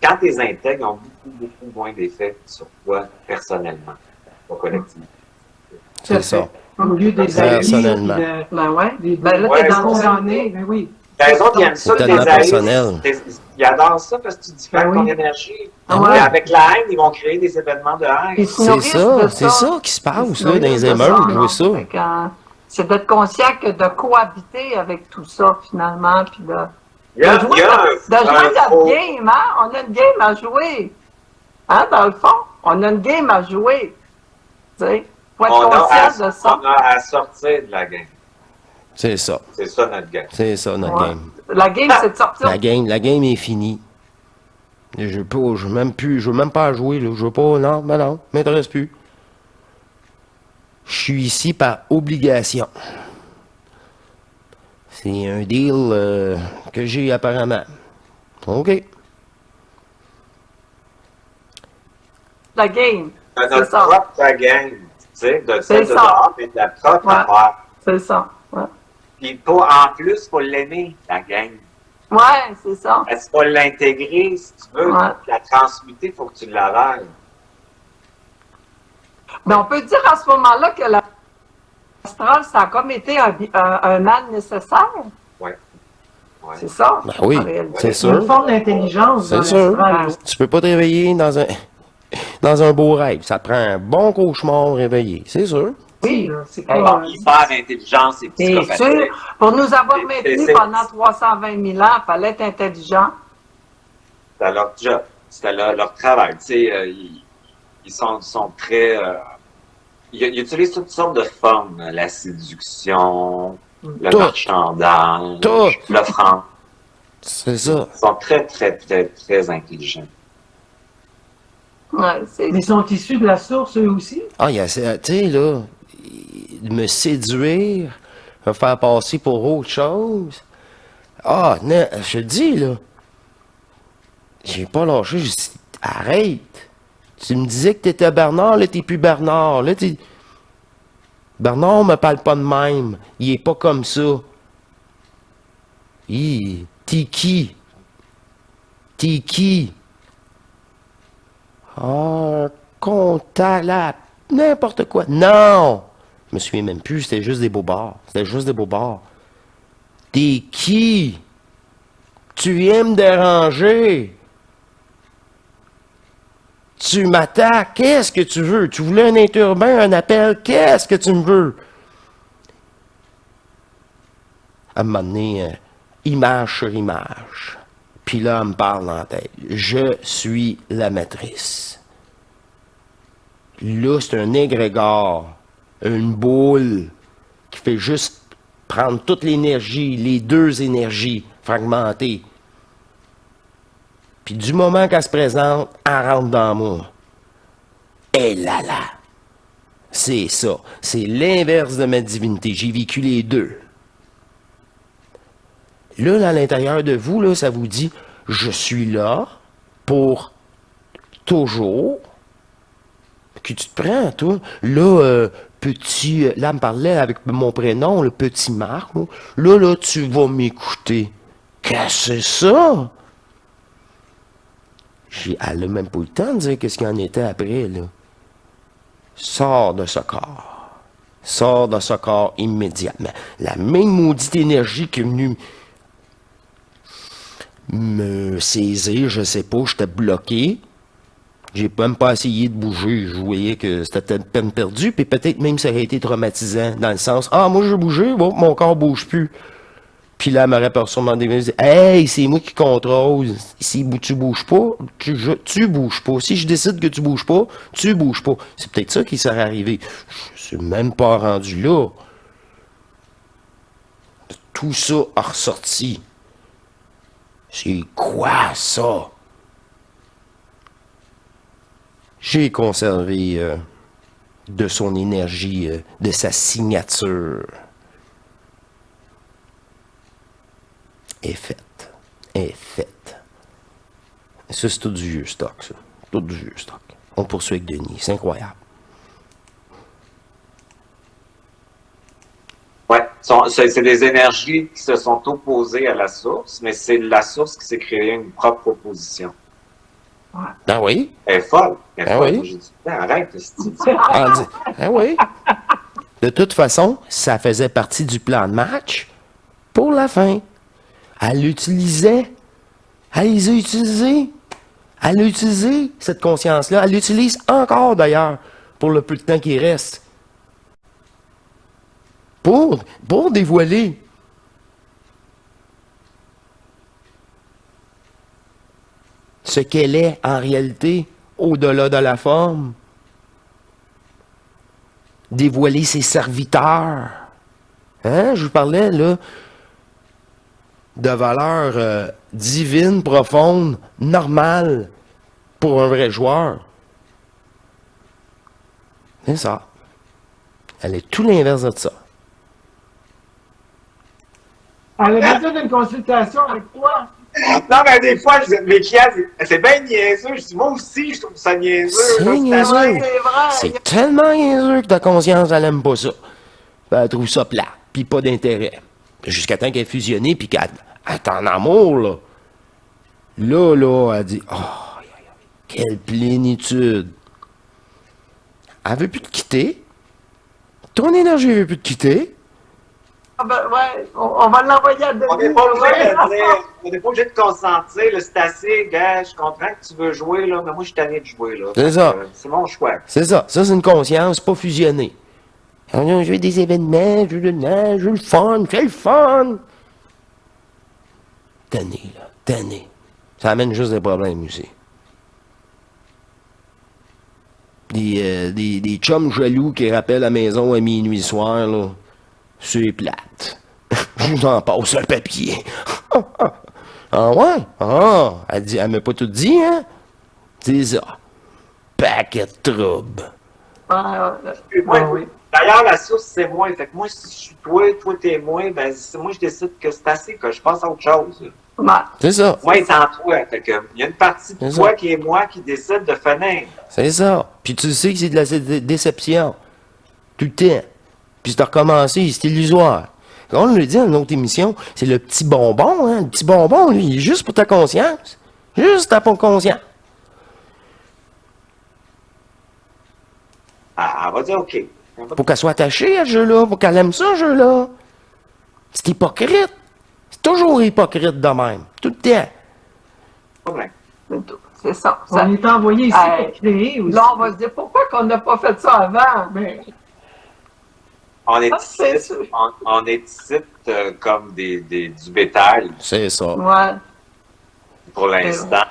Quand tu les intègres, ils ont beaucoup moins d'effet sur toi personnellement, pas collectivement. C'est ça. Au lieu des Personnellement. haïr, Ben ouais. des Ben là, Ouais, t'es des dans le condamnés, ben oui. Les autres, ils aiment C'est ça, tellement les haïs. personnel. Ils adorent ça parce que tu diffères Ben ton oui. énergie. Ah Et ouais. avec la haine, ils vont créer des événements de haine. Ils se C'est nourrissent ça, de c'est ça qui se passe là, dans les de émeutes, je non? vois ça. Fait que, c'est d'être conscient que de cohabiter avec tout ça, finalement, puis de Il y a jouer notre game, hein? On a une game à jouer. Hein, dans le fond, on a une game à jouer. Tu sais, faut être on conscient de ça. a à sortir de la game. C'est ça. C'est ça notre game. C'est ça notre Ouais. game. La game, c'est de sortir. La game est finie. Je veux même pas jouer, là. Je veux pas, non, m'intéresse plus. Je suis ici par obligation. C'est un deal que j'ai apparemment. OK. La game. De C'est notre ça. propre game. Tu sais, de C'est celle de ça. dehors et de la propre Ouais. affaire. C'est ça. Ouais, Puis en plus, faut l'aimer, la game. ouais, c'est ça. Est-ce qu'il faut l'intégrer, si tu veux, Ouais. la transmuter, il faut que tu l'avales. Mais on peut dire à ce moment-là que l'astral, ça a comme été un mal nécessaire. Ouais. C'est ça. Ben oui, en réalité. c'est Il y a sûr. une forme d'intelligence dans C'est sûr. l'astral. Tu peux pas te réveiller dans un beau rêve. Ça te prend un bon cauchemar réveillé, c'est sûr. Oui, là, c'est Hey, pas... Hyper intelligence et Bien psychopathique. sûr, pour nous avoir C'est- maintenus c'est- pendant 320 000 ans, il fallait être intelligent. C'était leur job, c'était leur travail. Tu sais, ils sont très... ils utilisent toutes sortes de formes. La séduction, le Tout. marchandage, Tout. l'offrande. C'est ça. Ils sont très intelligents. Ouais, c'est Mais ils sont issus de la source, eux aussi. Ah, il y a, tu sais, là, me séduire, me faire passer pour autre chose. Ah, non, je te dis, là, j'ai pas lâché, j'ai dit, arrête. Tu me disais que t'étais Bernard, là, t'es plus Bernard. Là, Bernard me parle pas de même. Il est pas comme ça. T'es qui? T'es qui? Ah, contact, là, n'importe quoi. Non! Je me souviens même plus, c'était juste des bobards. C'était juste des bobards. T'es qui? Tu viens me déranger. Tu m'attaques. Qu'est-ce que tu veux? Tu voulais un interurbain, un appel? Qu'est-ce que tu me veux? À un moment donné, image sur image. Puis là, elle me parle dans la tête. Je suis la matrice. Là, c'est un égrégore, une boule qui fait juste prendre toute l'énergie, les deux énergies fragmentées. Puis du moment qu'elle se présente, elle rentre dans moi. Et là là! C'est ça. C'est l'inverse de ma divinité. J'ai vécu les deux. Là, à l'intérieur de vous, là, ça vous dit, je suis là pour toujours. Que tu te prends, toi? Là, petit, là, elle me parlait avec mon prénom, le petit Marc. Là, tu vas m'écouter. Qu'est-ce que c'est ça? Elle n'a même pas eu le temps de dire qu'est-ce qu'il en était après, là. Sors de ce corps. Sors de ce corps immédiatement. La même maudite énergie qui est venue me saisir, je sais pas, j'étais bloqué. J'ai même pas essayé de bouger. Je voyais que c'était peine perdue, puis peut-être même ça aurait été traumatisant, dans le sens, ah, moi, je veux bouger, bon, mon corps bouge plus. Puis là, elle m'aurait pas sûrement dit, hey, c'est moi qui contrôle. Si tu bouges pas, tu bouges pas. Si je décide que tu bouges pas, tu bouges pas. C'est peut-être ça qui serait arrivé. Je suis même pas rendu là. Tout ça a ressorti. C'est quoi ça? J'ai conservé de son énergie, de sa signature. Est faite. Est faite. Ça, c'est tout du vieux stock, ça. Tout du vieux stock. On poursuit avec Denis. C'est incroyable. Ouais, c'est des énergies qui se sont opposées à la source, mais c'est la source qui s'est créée une propre opposition. Ah oui? Elle est folle. Elle est Ah folle. oui? Moi, j'ai dit, arrête, c'est Ah oui? De toute façon, ça faisait partie du plan de match pour la fin. Elle l'utilisait. Elle les a utilisés. Elle a utilisé cette conscience-là. Elle l'utilise encore, d'ailleurs, pour le peu de temps qui reste. Pour dévoiler. Ce qu'elle est en réalité, au-delà de la forme. Dévoiler ses serviteurs. Hein? Je vous parlais, là, de valeurs divines, profondes, normales, pour un vrai joueur. C'est ça. Elle est tout l'inverse de ça. Elle a besoin d'une consultation avec toi. Non, mais des fois, mes clients, c'est bien niaiseux. Je dis, moi aussi, je trouve ça niaiseux. C'est là, niaiseux. Ouais, c'est vrai. C'est tellement niaiseux que ta conscience, elle aime pas ça. Elle trouve ça plat, puis pas d'intérêt. Jusqu'à temps qu'elle est fusionnée, puis qu'elle est en amour, là. Là, elle dit, oh, quelle plénitude. Elle veut plus te quitter. Ton énergie veut plus te quitter. Ah ben, ouais, on va l'envoyer à Denis. On n'est pas obligé de dire, on n'est pas obligé de consentir, là, c'est assez, gars, je comprends que tu veux jouer, là, mais moi, je suis tanné de jouer, là. C'est ça. C'est mon choix. C'est ça. Ça, c'est une conscience pas fusionnée. Je veux des événements, je veux le fun, c'est le fun. Tanné, là. Tanné. Ça amène juste des problèmes aussi. Des chums jaloux qui rappellent à la maison à minuit le soir, là. C'est plate. Je vous en passe un papier. Ah ouais? Ah! Elle m'a pas tout dit, hein? C'est ça. Paquet de troubles. Puis moi, Ah oui. D'ailleurs, la source, c'est moi. Fait que moi, si je suis toi t'es moi, ben, moi, je décide que c'est assez, que je passe à autre chose. Ouais. C'est ça. Moi, c'est en toi. Fait que, il y a une partie de C'est toi ça. qui est moi qui décide de finir. C'est ça. Puis tu sais que c'est de la déception. Tout le temps. Puis c'est de recommencer, c'est illusoire. Comme on le dit dans une autre émission, c'est le petit bonbon, hein. Le petit bonbon, lui, il est juste pour ta conscience. Juste ta conscience. Elle va dire OK. Pour qu'elle soit attachée à ce jeu-là, pour qu'elle aime ça, ce jeu-là. C'est hypocrite. C'est toujours hypocrite de même. Tout le temps. Problème. C'est ça. On est envoyé ici pour créer aussi. Là, on va se dire pourquoi qu'on n'a pas fait ça avant? Ben, On est Ah, c'est ici, sûr. on est ici comme du bétail C'est ça. Ouais. pour l'instant.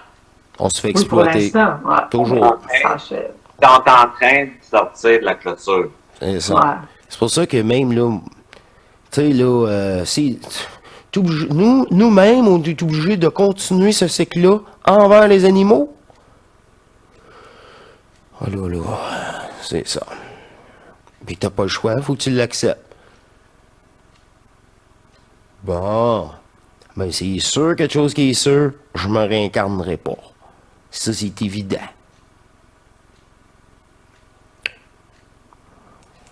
On se fait oui, pour exploiter. l'instant. Ouais. Toujours. Ça achève. On est en train de sortir de la clôture. C'est ça. Ouais. C'est pour ça que même là, tu sais, là, nous-mêmes, on est obligés de continuer ce cycle-là envers les animaux. Oh là, c'est ça. Puis t'as pas le choix, faut que tu l'acceptes. Bon. Ben c'est sûr, quelque chose qui est sûr, je me réincarnerai pas. Ça, c'est évident.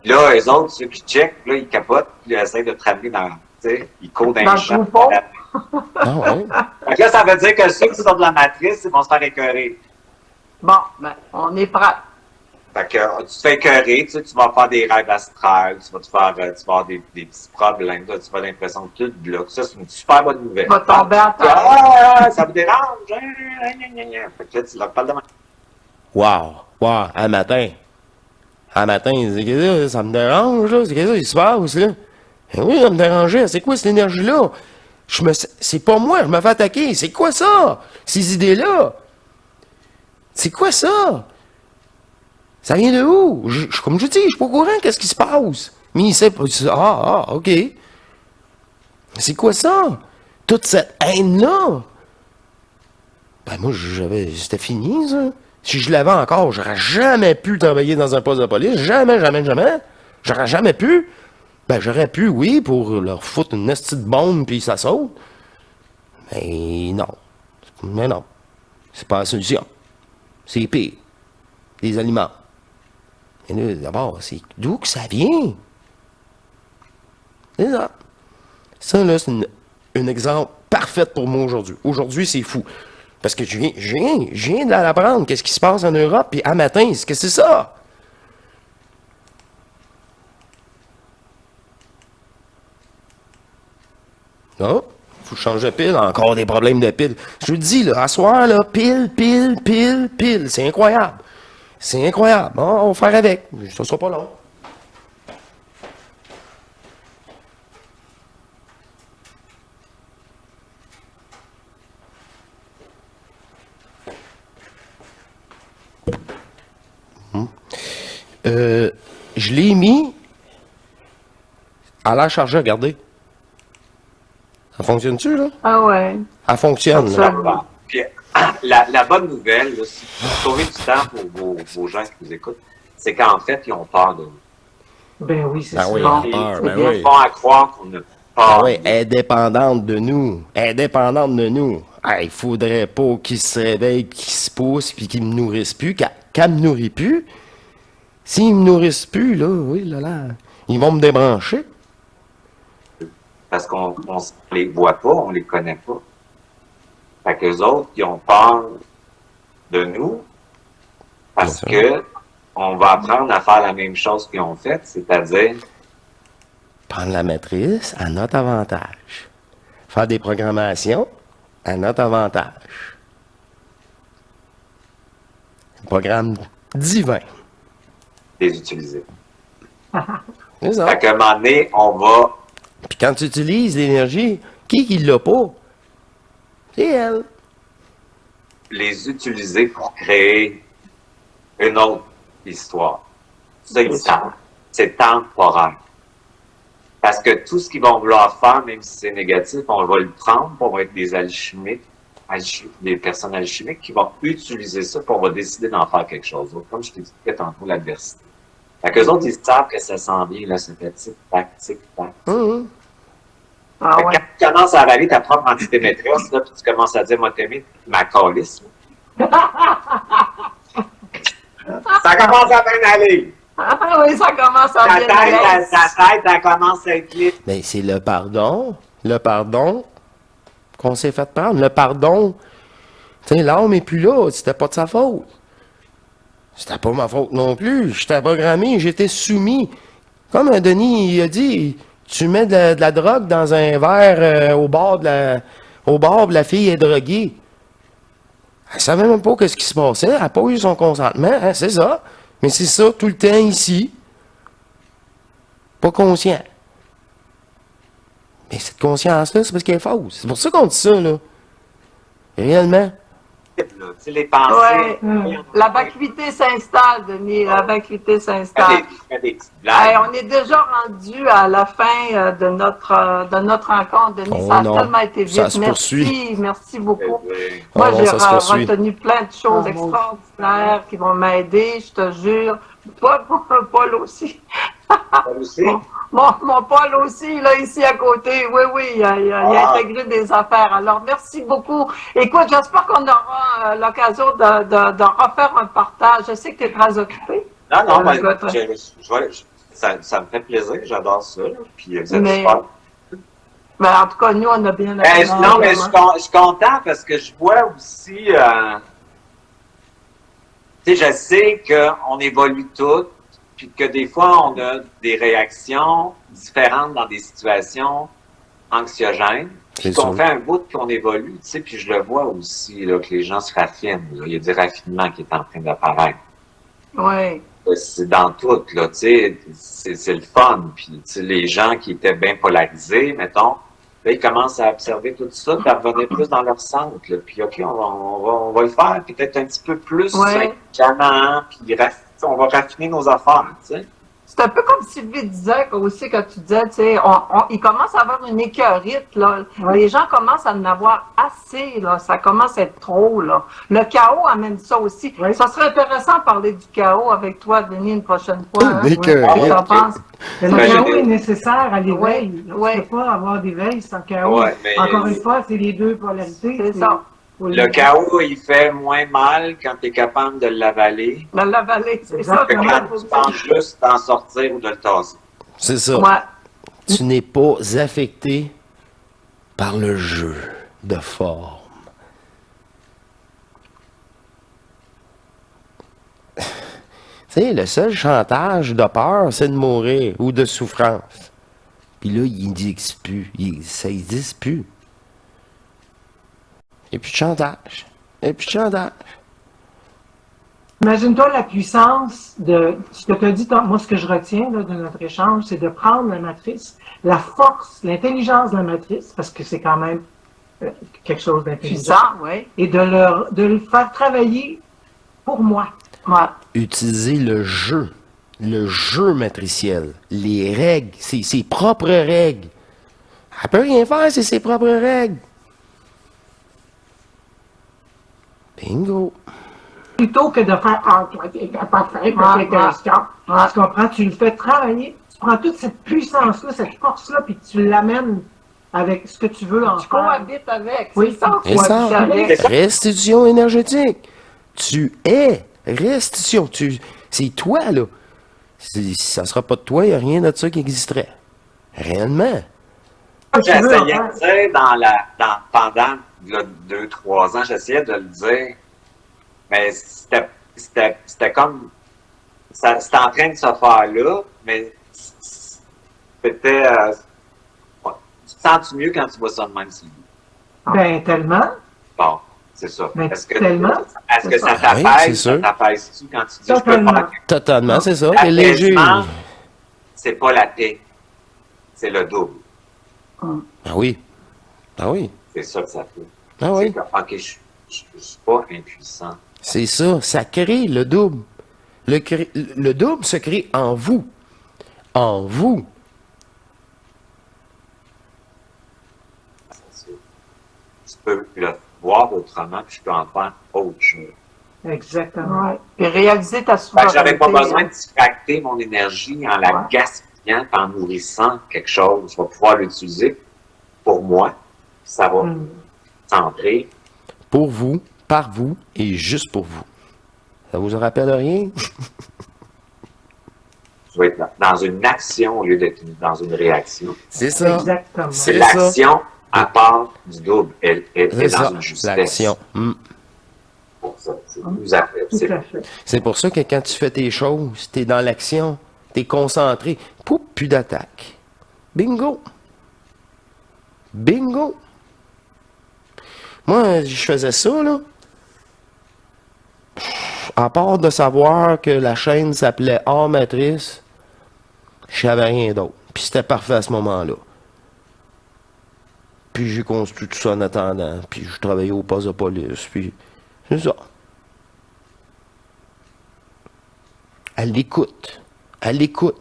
Là, eux autres, ceux qui checkent, là, ils capotent, puis ils essaient de te ramener dans, tu sais, ils courent dans Dans le le champ. troupeau. Ah ouais? Fait que là, ça veut dire que ceux qui sont de la matrice, ils vont se faire écœurer. Bon, ben, on est prêt. Fait que tu te fais écœurer, tu sais, tu vas faire des rêves astrales, tu vas avoir des petits problèmes, là, tu vas avoir l'impression que tout bloque. Ça, c'est une super bonne nouvelle. Tu vas tomber à terre. Ah, ça me dérange. Fait que là, tu leur parles de Wow! Wow! Un matin, c'est que ça me dérange, là. C'est que ça qui se passe, là. Eh oui, ça me dérangeait. C'est quoi cette énergie-là? C'est pas moi, je me fais attaquer. C'est quoi ça? Ces idées-là? C'est quoi ça? Ça vient de où? Comme je dis, je suis pas au courant, qu'est-ce qui se passe? Mais il sait pas. OK. C'est quoi ça? Toute cette haine-là? Ben moi, c'était fini, ça. Si je l'avais encore, j'aurais jamais pu travailler dans un poste de police. Jamais, jamais, jamais. J'aurais jamais pu. Ben, j'aurais pu, oui, pour leur foutre une petite bombe puis ça saute. Mais non. Mais non. C'est pas la solution. C'est pire. Les aliments. Et là, d'abord, c'est d'où que ça vient? C'est ça. Ça, là, c'est un exemple parfait pour moi aujourd'hui. Aujourd'hui, c'est fou. Parce que je viens de l'apprendre. Qu'est-ce qui se passe en Europe? Puis à matin, qu'est-ce que c'est ça? Non? Faut changer de pile. Encore des problèmes de pile. Je vous le dis, là, à soir, là, pile. C'est incroyable. C'est incroyable. Bon, on va faire avec. Ça sera pas long. Je l'ai mis à la chargée, regardez. Ça fonctionne-tu, là? Ah ouais. Elle fonctionne, là. Absolument. Puis, la bonne nouvelle, là, si vous trouvez du temps pour vos gens qui vous écoutent, c'est qu'en fait, ils ont peur de nous. Ben oui, c'est Ben ça. oui, Bon. ils ont peur, ben Ils oui. font à croire qu'on a Ah peur. oui, indépendante de nous. Indépendante de nous. Il faudrait pas qu'ils se réveillent, qu'ils se poussent, puis qu'ils me nourrissent plus. Qu'elle me nourrit plus. S'ils me nourrissent plus, là, oui, là, ils vont me débrancher. Parce qu'on les voit pas, on les connaît pas. Fait qu'eux autres, ils ont peur de nous parce Bien que on va apprendre à faire la même chose qu'ils ont fait, c'est-à-dire Prendre la matrice à notre avantage. Faire des programmations à notre avantage. Un programme divin. les utiliser. C'est ça. Fait qu'à un moment donné, on va Puis quand tu utilises l'énergie, qui l'a pas? C'est elle. les utiliser pour créer une autre histoire. Ça, ils savent. C'est temporaire. Parce que tout ce qu'ils vont vouloir faire, même si c'est négatif, on va le prendre pour être des alchimiques, des personnes alchimiques qui vont utiliser ça pour on va décider d'en faire quelque chose d'autre. Comme je t'expliquais tantôt, l'adversité. Fait qu'eux autres, ils savent que ça s'en vient, là, ça fait tic-tac, tic-tac. Hum. Ah Fait que ouais. quand tu commences à avaler ta propre entité maîtresse, là, puis tu commences à dire, moi, t'aimer ma calice. Ça commence à bien aller. Ah oui, ça commence à Ta bien tête, aller. elle commence à être libre. Mais c'est le pardon qu'on s'est fait prendre. Le pardon, tu sais, l'homme est plus là, c'était pas de sa faute. C'était pas ma faute non plus. J'étais programmé, j'étais soumis. Comme Denis il a dit, tu mets de la drogue dans un verre au bord de la fille est droguée. Elle savait même pas ce qui se passait, elle n'a pas eu son consentement, hein, c'est ça. Mais c'est ça tout le temps ici. Pas conscient. Mais cette conscience-là, c'est parce qu'elle est fausse. C'est pour ça qu'on dit ça, là. Réellement. Là. Tu sais, les pensées. Ouais. La vacuité s'installe, Denis. La vacuité s'installe. Fais des petites Hey, blagues. on est déjà rendu à la fin de notre rencontre, Denis. Oh ça a non, tellement été ça vite. se poursuit. Merci beaucoup. Oui. Moi, Oh non, j'ai ça se poursuit. retenu plein de choses Ah, extraordinaires qui vont m'aider, je te jure. Paul aussi. Toi aussi? Mon Paul aussi, là, ici à côté. Oui, il a intégré des affaires. Alors, merci beaucoup. Écoute, j'espère qu'on aura l'occasion de refaire un partage. Je sais que tu es très occupé. Non, ben, Écoute. ça me fait plaisir, j'adore ça. Là. Puis vous êtes Mais- super. Mais en tout cas, nous, on a bien Non, mais je suis content parce que je vois aussi. Tu sais, je sais qu'on évolue tous, puis que des fois, on a des réactions différentes dans des situations anxiogènes. C'est Puis qu'on sûr. fait un bout qu'on évolue, tu sais, puis je le vois aussi, là, que les gens se raffinent. Là. Il y a du raffinement qui est en train d'apparaître. Oui. C'est dans tout, là, tu sais, c'est le fun. Puis, tu sais, les gens qui étaient bien polarisés, mettons, là, ils commencent à observer tout ça, puis à revenir plus dans leur centre, là. Puis, OK, on va le faire peut-être un petit peu plus Ouais. intelligemment, puis on va raffiner nos affaires, tu sais. C'est un peu comme Sylvie disait aussi, quand tu disais, tu sais, il commence à avoir une écœurite, là. Ouais. Les gens commencent à en avoir assez, là. Ça commence à être trop, là. Le chaos amène ça aussi. Ouais. Ça serait intéressant de parler du chaos avec toi, Denis, une prochaine fois. Hein? Une écœurite. Qu'est-ce que t'en penses? Mais le Ben, j'ai chaos des- est nécessaire à l'éveil. Ouais, Tu ne peux pas avoir d'éveil sans chaos. Ouais, mais- Encore une fois, c'est les deux polarités. C'est ça. Le chaos, il fait moins mal quand tu es capable de l'avaler Dans la vallée, c'est ça. que Exactement. quand tu penses juste d'en sortir ou de le tasser. C'est ça. Ouais. Tu n'es pas affecté par le jeu de forme. Tu sais, le seul chantage de peur, c'est de mourir ou de souffrance. Puis là, il n'existe plus. Ça n'existe plus. Et puis de chantage. Et puis de chantage. Imagine-toi la puissance de ce que tu as dit, moi ce que je retiens là, de notre échange, c'est de prendre la matrice, la force, l'intelligence de la matrice, parce que c'est quand même quelque chose d'intelligent, Puissant, oui. et de le faire travailler pour moi. Ouais. Utiliser le jeu matriciel, les règles, ses propres règles. Elle peut rien faire, c'est ses propres règles. Bingo. Plutôt que de faire Ah, toi, t'es pas fait, toi, t'es un scar. Tu comprends? Tu le fais travailler, tu prends toute cette puissance-là, cette force-là, puis tu l'amènes avec ce que tu veux en Tu faire. cohabites avec, Oui. c'est ça. Et ça, cohabiter avec. restitution énergétique. Tu es restitution. C'est toi, là. Si ça sera pas de toi, il n'y a rien de ça qui existerait. Réellement. J'ai Tu veux en essayé faire. de dire pendant 2-3 ans, j'essayais de le dire, mais c'était comme, c'était en train de se faire là, mais c'était, ouais. Tu te sens mieux quand tu vois ça de même, Sylvie? Ben, tellement. Bon, c'est ça. Mais Est-ce que, tellement. est-ce que ça Ah oui, c'est t'apaise, sûr. ça t'apaise-tu quand tu dis je peux Totalement. faire quelque Totalement, c'est ça. C'est léger. L'apaisement, c'est pas la paix, c'est le double. Ah oui. Ah oui. C'est ça que ça fait. Ah C'est oui. que, OK, je suis pas impuissant. C'est ça. Ça crée le double. Le double se crée en vous. En vous. Je peux le voir autrement, puis je peux en faire autre chose. Exactement. Ouais. Puis réaliser ta Fait que souveraineté. j'avais pas besoin de distracter mon énergie en la Ouais. gaspillant, en nourrissant quelque chose. Je vais pouvoir l'utiliser pour moi. Ça va Mm. centrer. Pour vous, par vous et juste pour vous. Ça vous rappelle rien? Je vais être dans une action au lieu d'être dans une réaction. C'est ça. Exactement. C'est C'est ça. l'action à part du double. Elle est C'est dans ça. une justesse. L'action. Pour ça. C'est plus après. Tout C'est à fait. C'est pour ça que quand tu fais tes choses, tu es dans l'action, tu es concentré. Poup, plus d'attaque. Bingo. Bingo. Moi, je faisais ça, là. À part de savoir que la chaîne s'appelait Hors Matrice, je savais rien d'autre. Puis c'était parfait à ce moment-là. Puis j'ai construit tout ça en attendant. Puis je travaillais au poste de police. Puis c'est ça. À l'écoute. À l'écoute.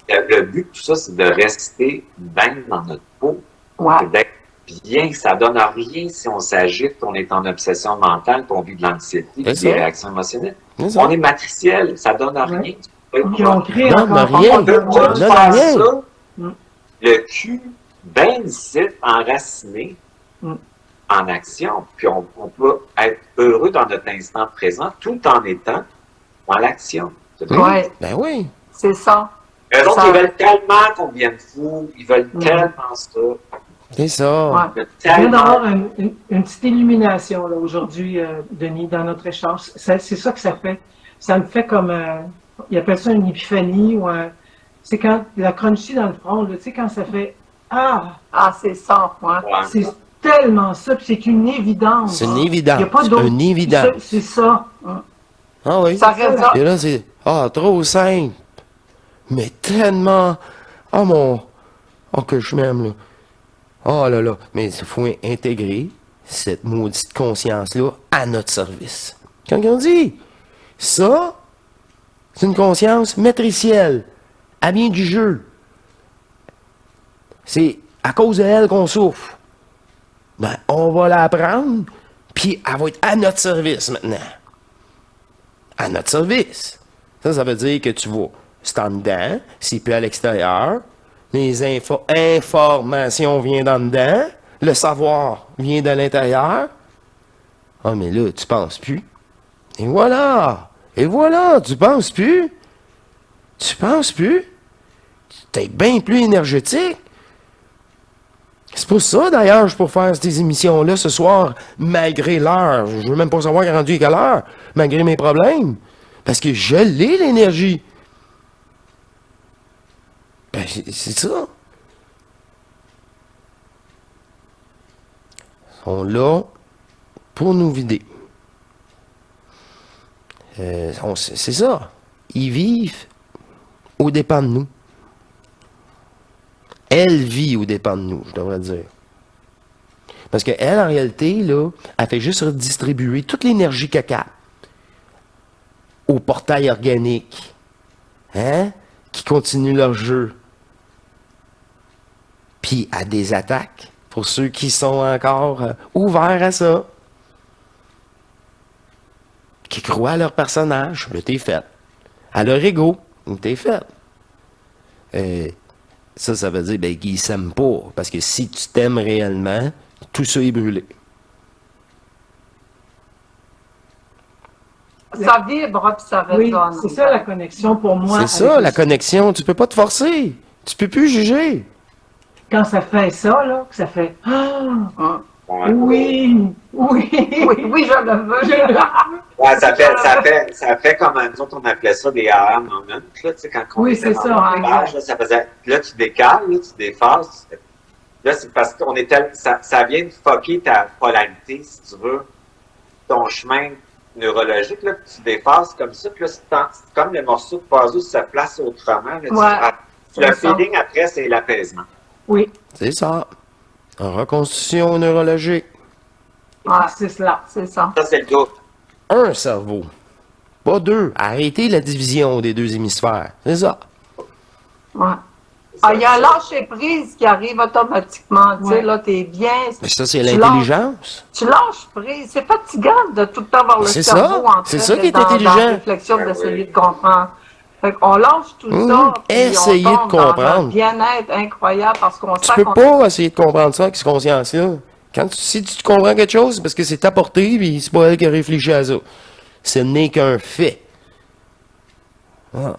Le but de tout ça, c'est de rester bien dans notre peau. Ouais. C'est d'être bien. Ça donne rien si on s'agite, on est en obsession mentale, puis on vit de l'anxiété, puis C'est des ça. réactions émotionnelles. C'est ça. On est matriciel, ça donne rien. Puis on crée Non, encore mais rien. On peut Non, tous non, faire rien. ça, Mm. le cul bien ici, enraciné, Mm. en action, puis on peut être heureux dans notre instant présent tout en étant dans l'action. C'est Oui. vrai. Ouais, Ben oui. c'est ça. Eux autres, Ça- ils veulent tellement qu'on devienne fou, ils veulent tellement ça. C'est ça. Ouais. Ils veulent Je viens d'avoir tellement... une petite illumination là, aujourd'hui, Denis, dans notre échange. C'est ça que ça fait. Ça me fait comme, ils appellent ça une épiphanie ou c'est quand la crunchy dans le front, là, tu sais, quand ça fait, Ah, Ah, c'est ça, ouais. Ouais. c'est tellement ça, puis c'est une évidence. C'est une Il n'y évidence. a pas d'autre. Une évidence. C'est ça. Ah oui. Ça résonne. Et là, c'est, trop simple. Mais tellement, que je m'aime, là. Oh là là. Mais il faut intégrer cette maudite conscience-là à notre service. Quand on dit, ça, c'est une conscience matricielle. Elle vient du jeu. C'est à cause d'elle qu'on souffre. Ben, on va la prendre, puis elle va être à notre service maintenant. À notre service. Ça veut dire que tu vas, c'est en dedans, c'est plus à l'extérieur. Les informations viennent d'en dedans. Le savoir vient de l'intérieur. Ah, mais là, tu penses plus. Et voilà! Et voilà! Tu penses plus. Tu penses plus. Tu es bien plus énergétique. C'est pour ça, d'ailleurs, je suis pour faire ces émissions-là ce soir, malgré l'heure. Je veux même pas savoir rendu à quelle heure, malgré mes problèmes. Parce que je l'ai, l'énergie. Ben, c'est ça. Ils sont là pour nous vider. C'est ça. Ils vivent aux dépens de nous. Elle vit aux dépens de nous, je devrais dire. Parce qu'elle, en réalité, là, elle fait juste redistribuer toute l'énergie caca au portail organique, hein, qui continue leur jeu. Puis à des attaques, pour ceux qui sont encore ouverts à ça, qui croient à leur personnage, là, t'es fait. À leur ego, t'es fait. Ça veut dire qu'ils ne s'aiment pas. Parce que si tu t'aimes réellement, tout ça est brûlé. Ça vibre puis ça Oui, résonne. c'est ça la connexion pour moi. C'est ça, avec la le- connexion. Tu peux pas te forcer. Tu peux plus juger. Quand ça fait ça, là, que ça fait Ah, Hum. Ouais. oui, oui. Oui, je le veux. Ouais, ça fait comme nous autres, on appelait ça des aha moments, là, tu sais, quand on Oui, était c'est dans ça, le exact. page, là, ça faisait, là, tu décales, là, tu déphases. Là, c'est parce qu'on était, ça vient de fucker ta polarité, si tu veux, ton chemin neurologique, là, que tu déphases comme ça, puis là, c'est comme le morceau de puzzle se place autrement, là, Ouais. le C'est ça. feeling après, c'est l'apaisement. Oui, C'est ça. En reconstitution neurologique. Ouais, c'est cela. c'est ça. Ça, c'est le doute. Un cerveau. Pas deux. Arrêtez la division des deux hémisphères. C'est ça. Ouais. Ah, il y a un lâcher-prise qui arrive automatiquement. Tu sais, Ouais. là, t'es bien. Mais ça, c'est Tu l'intelligence. Tu lâches prise. C'est fatigant de tout le temps avoir le C'est cerveau ça. en C'est train ça qui d'être est intelligent. dans la réflexion d'essayer de comprendre. Fait qu'on lâche tout ça. puis Essayez on de tombe dans comprendre. un bien-être incroyable parce qu'on Tu sent peux qu'on pas essayer de comprendre ça avec cette conscience-là. Si tu comprends quelque chose, c'est parce que c'est apporté, puis c'est pas elle qui a réfléchi à ça. Ce n'est qu'un fait. Ah,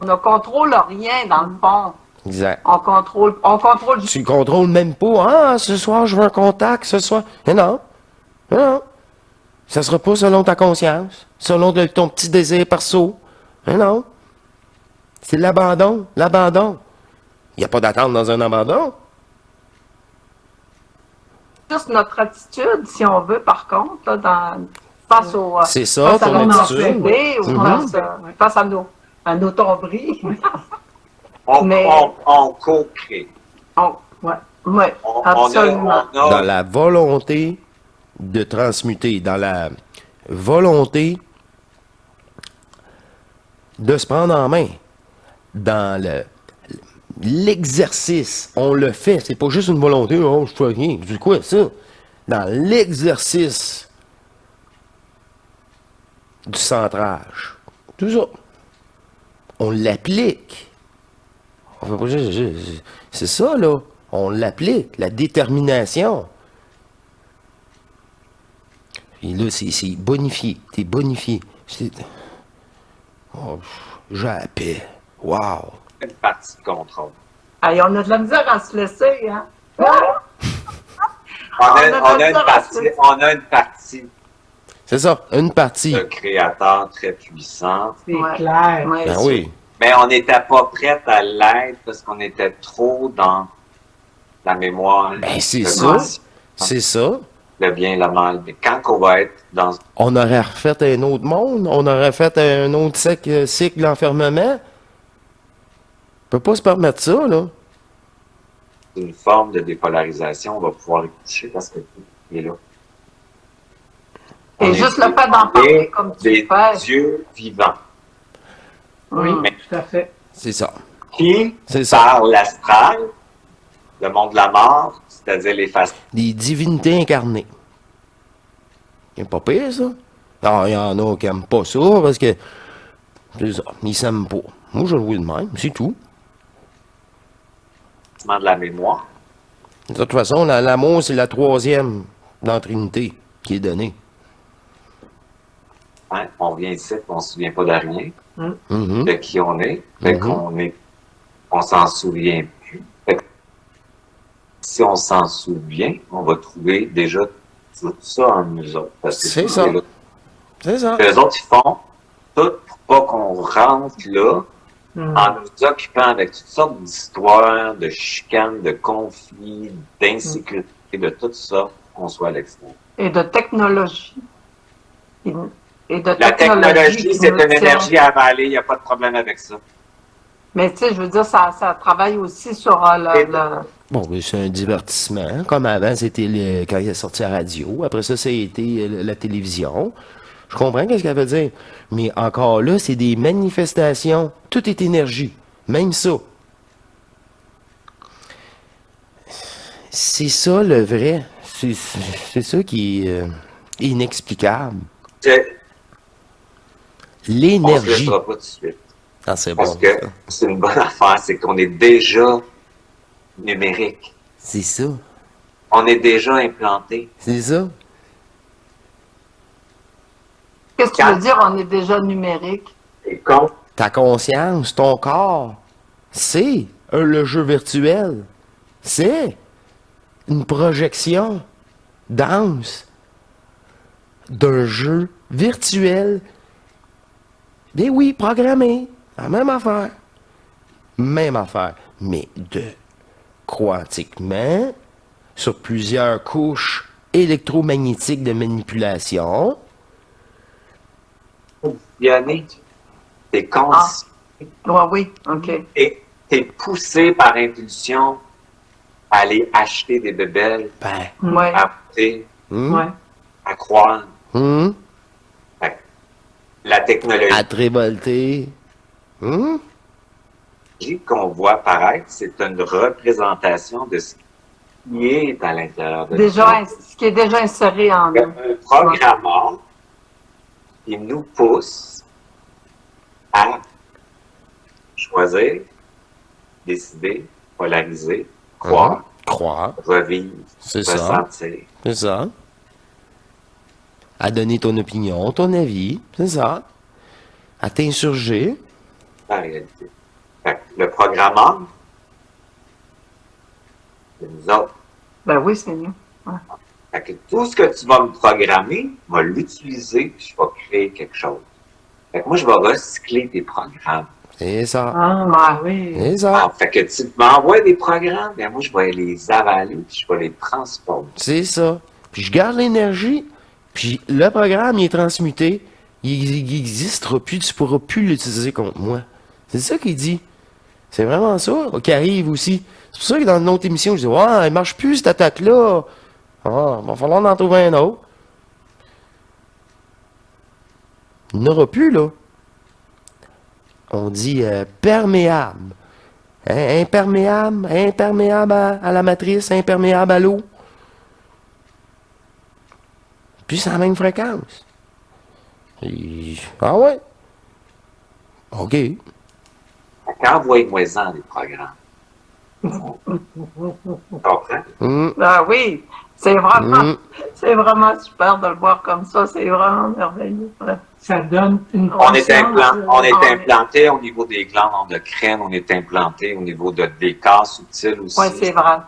ne contrôle rien dans le fond. exact. On contrôle Tu contrôles même pas. Ah, ce soir, je veux un contact, ce soir. Mais non. Mais non. Ça sera pas selon ta conscience, selon ton petit désir perso. Mais non. C'est l'abandon. L'abandon. Il n'y a pas d'attente dans un abandon. juste notre attitude, si on veut, par contre, là, face au C'est ça, face à ton nos attitude. anxiétés ou Mhm. face à nos tomberies. On, Mais- on co-crée. Oui, absolument. On a Dans la volonté de transmuter, dans la volonté de se prendre en main, dans l'exercice, on le fait, c'est pas juste une volonté, oh, je fais rien, c'est quoi ça? Dans l'exercice du centrage, tout ça, on l'applique. On fait pas juste- c'est ça, là, on l'applique, la détermination. Et là, c'est bonifié, t'es bonifié. Oh, j'ai la paix. Wow! une partie de contrôle. Hey, on a de la misère à se laisser, hein? On a une partie C'est ça, une partie. de créateur très puissante. C'est Ouais. clair. Ouais, Ben oui. Mais on n'était pas prêt à l'être parce qu'on était trop dans la mémoire. Ben, c'est le ça. conscient, C'est ça. le bien et le mal. Mais quand on va être dans On aurait refait un autre monde, on aurait fait un autre cycle d'enfermement. On peut pas se permettre ça, là. une forme de dépolarisation, on va pouvoir y toucher parce que tout est là. Et On juste est le fait d'en parler comme tu des fais. dieux vivants Oui, Mm. tout à fait. C'est ça. qui, C'est ça. par l'astral, le monde de la mort, c'est-à-dire les faces. Des divinités incarnées. C'est pas pire, ça. Ah, il y en a qui aiment pas ça parce que. C'est ça. Ils s'aiment pas. Moi, je le vois de même, c'est tout. De la mémoire. De toute façon, l'amour, c'est la troisième dans la Trinité qui est donnée. Hein? On vient ici, on ne se souvient pas de rien, Mhm. de qui on est, fait qu'on est, on s'en souvient plus. Fait que si on s'en souvient, on va trouver déjà tout ça en nous autres. Parce que C'est tout ça. est là. C'est ça. Les autres, ils font tout pour pas qu'on rentre là en nous occupant avec toutes sortes d'histoires, de chicanes, de conflits, d'insécurité, de tout ça, qu'on soit à l'extérieur. Et de technologie. Et de La technologie, qui c'est nous une tient. énergie à avaler, il n'y a pas de problème avec ça. Mais tu sais, je veux dire, ça travaille aussi sur Bon, mais c'est un divertissement. Hein. Comme avant, c'était quand il est sorti à la radio. Après ça, ça a été la télévision. Je comprends ce qu'elle veut dire. Mais encore là, c'est des manifestations. Tout est énergie. Même ça. C'est ça le vrai. C'est ça qui est inexplicable. On ne se L'énergie. laissera pas tout de suite. Ah, c'est bon. Parce que ça. c'est une bonne affaire, c'est qu'on est déjà numérique. C'est ça. On est déjà implanté. C'est ça. Qu'est-ce que tu veux dire, on est déjà numérique? Et comme Ta conscience, ton corps, c'est le jeu virtuel. C'est une projection dense d'un jeu virtuel. Ben oui, programmé. La même affaire. Même affaire. Mais de quantiquement, sur plusieurs couches électromagnétiques de manipulation. Yannick, t'es conscient Oui, OK. et t'es poussé par impulsion à aller acheter des bébelles, Ben, Oui. à voter, Ouais. à croire. hum, Fait que la technologie à te révolter. Hum? qu'on voit apparaître, c'est une représentation de ce qui est à l'intérieur de Déjà, nous. ce qui est déjà inséré en nous. Un programmeur qui nous pousse à choisir, décider, polariser, croire, Croire. revivre, C'est ça. ressentir. C'est ça. À donner ton opinion, ton avis. C'est ça. À t'insurger. La réalité. Fait que le programmeur, c'est nous autres. Ben oui, c'est nous. Fait que tout ce que tu vas me programmer, je vais l'utiliser, puis je vais créer quelque chose. Fait que moi, je vais recycler tes programmes. C'est ça. Ah, oui. C'est ça. Ah, fait que tu m'envoies des programmes, bien moi, je vais les avaler, puis je vais les transformer. C'est ça. Puis je garde l'énergie. Puis le programme, il est transmuté. Il n'existera plus. Tu ne pourras plus l'utiliser contre moi. C'est ça qu'il dit. C'est vraiment ça qui arrive aussi. C'est pour ça que dans une autre émission, je dis ouais, elle marche plus cette attaque-là. Ah, va falloir en trouver un autre. Il n'aura plus, là. On dit perméable. Hein, imperméable à la matrice, imperméable à l'eau. Puis c'est la même fréquence. Ah ouais? OK. Fait qu'envoyez-moi-en des programmes. Tu comprends? Ah oui, c'est vraiment, Mm. c'est vraiment super de le voir comme ça. C'est vraiment merveilleux. Ouais. Ça donne une On est, conscience. on est Ah, implanté au niveau des glandes de crâne, on est implanté au niveau des corps subtils aussi. Oui, c'est vrai.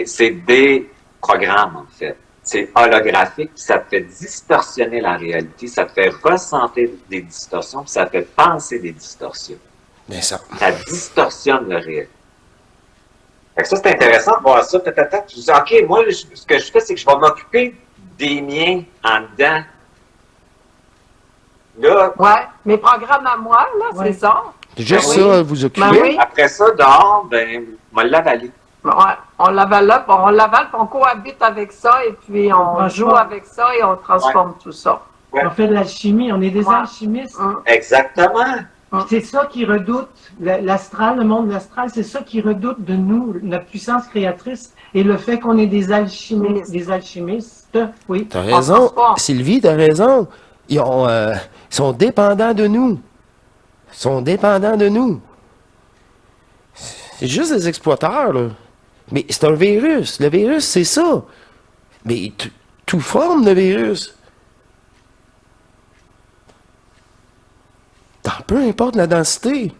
C'est des programmes, en fait. C'est holographique, puis ça te fait distorsionner la réalité, ça te fait ressentir des distorsions, puis ça te fait penser des distorsions. Mais ça. Ça distorsionne le réel. Fait que ça, c'est intéressant de voir ça. Peut-être, tu dis, OK, moi, ce que je fais, c'est que je vais m'occuper des miens en dedans. Là, Ouais, mes programmes à moi, là, Ouais. c'est ça. C'est juste Ben oui. ça, vous occuper. Ben oui. après ça, dehors, ben, on va l'avaler. Ouais, on l'avale, puis on cohabite avec ça, et puis on transforme. joue avec ça, et on transforme tout ça. Ouais. On fait de l'alchimie, on est des Ouais. alchimistes. Exactement. Puis c'est ça qui redoute, l'astral, le monde de l'astral, c'est ça qui redoute de nous, notre puissance créatrice, et le fait qu'on est des alchimistes, oui. T'as raison, transforme. Sylvie, t'as raison. Ils sont dépendants de nous. Ils sont dépendants de nous. C'est juste des exploiteurs, là. Mais c'est un virus. Le virus, c'est ça. Mais tout forme le virus. Peu importe la densité.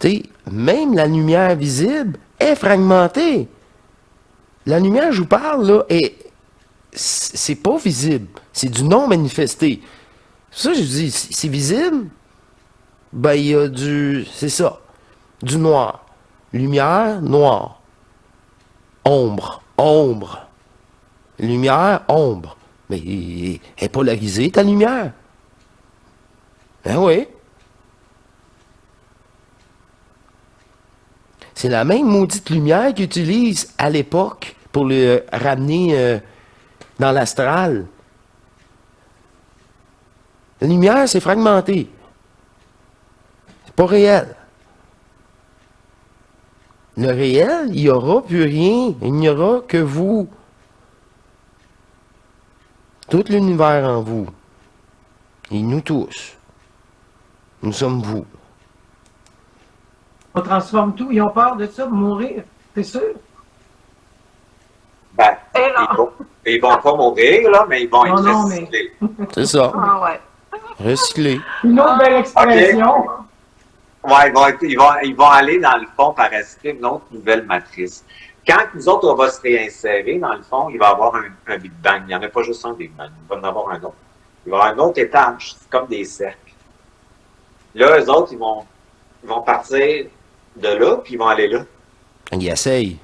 Tu sais, même la lumière visible est fragmentée. La lumière, je vous parle, là, c'est pas visible. C'est du non manifesté. Ça, je vous dis, c'est visible. Ben, il y a c'est ça. Du noir. Lumière, noir. Ombre, ombre. Lumière, ombre. Mais elle est polarisée, ta lumière. Ben oui. C'est la même maudite lumière qu'ils utilisent à l'époque pour le ramener dans l'astral. La lumière, c'est fragmenté. C'est pas réel. Le réel, il n'y aura plus rien. Il n'y aura que vous. Tout l'univers en vous. Et nous tous. Nous sommes vous. On transforme tout, ils ont peur de ça, de mourir, c'est sûr. Ben, Et là, ils vont pas mourir, là, mais ils vont être Non, recyclés. C'est ça. ah ouais. Recycler. Une autre belle expression. Ouais, ils vont aller, dans le fond, parasiter une autre nouvelle matrice. Quand nous autres, on va se réinsérer, dans le fond, il va y avoir un Big Bang. Il n'y en a pas juste un Big Bang, il va y en avoir un autre. Il va y avoir un autre étage, c'est comme des cercles. Là, eux autres, ils vont partir de là, puis ils vont aller là. Ils essayent.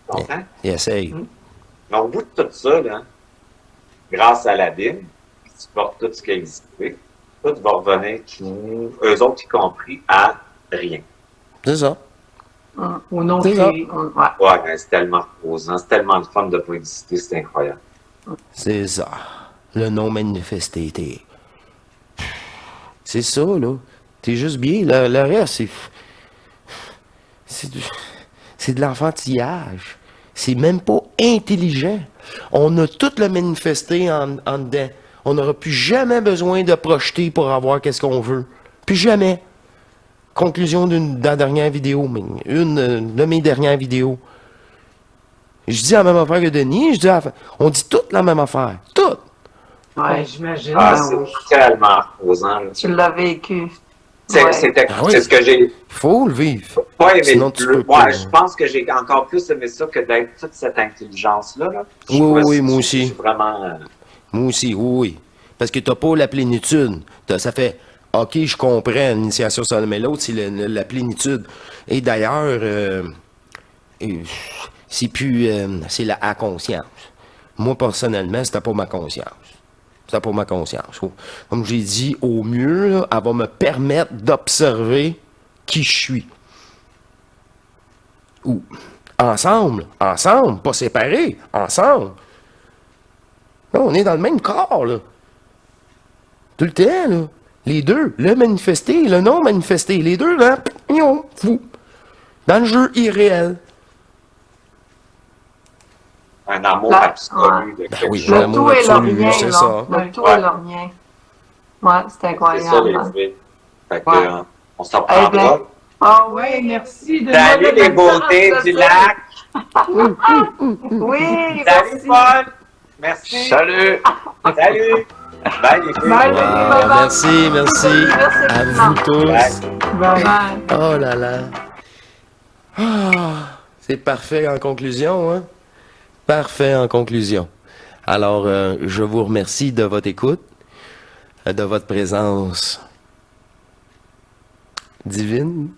Tu comprends? Ils essayent. Mais au bout de tout ça, là, grâce à l'abîme, qui supporte tout ce qui a existé, tout va revenir, eux autres y compris, à rien. C'est ça. Au nom C'est ça. créé. Ouais. Ouais, ben, c'est tellement reposant, c'est tellement le fun de pas exister, c'est incroyable. C'est ça. Le non manifesté. C'est ça, là. T'es juste bien. Le reste, c'est de l'enfantillage. C'est même pas intelligent. On a tout le manifesté en dedans. On n'aura plus jamais besoin de projeter pour avoir qu'est-ce qu'on veut. Plus jamais. Conclusion de la dernière vidéo, une de mes dernières vidéos. Je dis la même affaire que Denis, on dit toute la même affaire. Toute. Ouais, j'imagine. Ah, Ah c'est oui. tellement reposant. Là. Tu l'as vécu. C'est Ouais. Ah oui. c'est ce que j'ai Faut le vivre. pas aimé. Sinon, tu peux pas. Je pense que j'ai encore plus aimé ça que d'être toute cette intelligence-là. Là. Oui, Je oui, suis- moi je aussi. suis vraiment. Moi aussi, oui. Parce que t'as pas la plénitude. Ça fait, OK, je comprends l'initiation solaire, mais l'autre, c'est la plénitude. Et d'ailleurs, c'est plus, c'est la conscience. Moi, personnellement, c'était pas ma conscience. C'était pas ma conscience. Comme j'ai dit, au mieux, là, elle va me permettre d'observer qui je suis. Ou ensemble, pas séparés, ensemble. Là, on est dans le même corps, là. Tout le temps, là. Les deux, le manifesté et le non manifesté. Les deux, là, fou. Dans le jeu irréel. Un amour Là, absolu de quelque oui, chose. un Le amour tout et le absolu, rien, c'est là. ça. Le Ouais. tout et le rien. Ouais, c'est C'est ça, incroyable. les hein. filles. Fait que, Ouais. on s'en Eh bien, reprendra. ah Oui, oui, merci de Salut les beautés du lac! oui, Salut merci. Paul! Merci! Salut! Salut! Bye les filles! Bye. Ah, merci, merci. Merci À infiniment. vous tous. Bye. Bye. Ouais. Oh là là. Ah, c'est parfait en conclusion, hein? Parfait en conclusion. Alors, je vous remercie de votre écoute, de votre présence divine,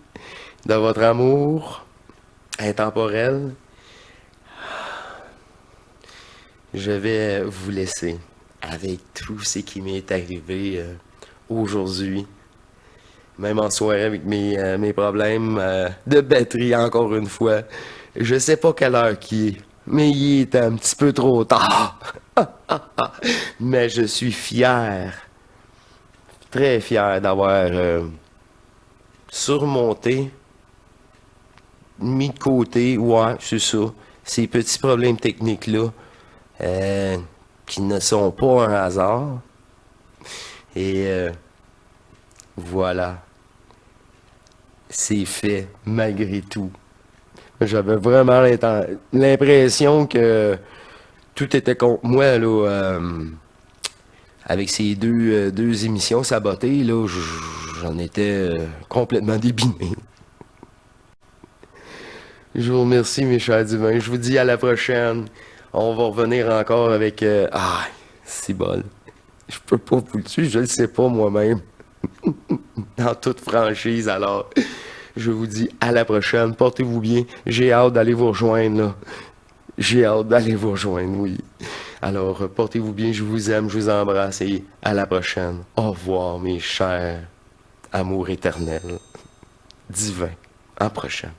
de votre amour intemporel, je vais vous laisser avec tout ce qui m'est arrivé aujourd'hui. Même en soirée avec mes problèmes de batterie, encore une fois. Je sais pas quelle heure qui est, mais il est un petit peu trop tard. Mais je suis fier, très fier d'avoir surmonté, mis de côté, ouais, c'est ça, ces petits problèmes techniques-là, qui ne sont pas un hasard. Et voilà, c'est fait malgré tout. J'avais vraiment l'impression que tout était contre moi, là, avec ces deux émissions sabotées, là, j'en étais complètement débiné. Je vous remercie, mes chers divins. Je vous dis à la prochaine. On va revenir encore avec... c'est bon. Je peux pas vous le tuer, je le sais pas moi-même. En toute franchise, alors... Je vous dis à la prochaine. Portez-vous bien. J'ai hâte d'aller vous rejoindre, là. J'ai hâte d'aller vous rejoindre, oui. Alors, portez-vous bien. Je vous aime, je vous embrasse et à la prochaine. Au revoir, mes chers amours éternels. Divins. À la prochaine.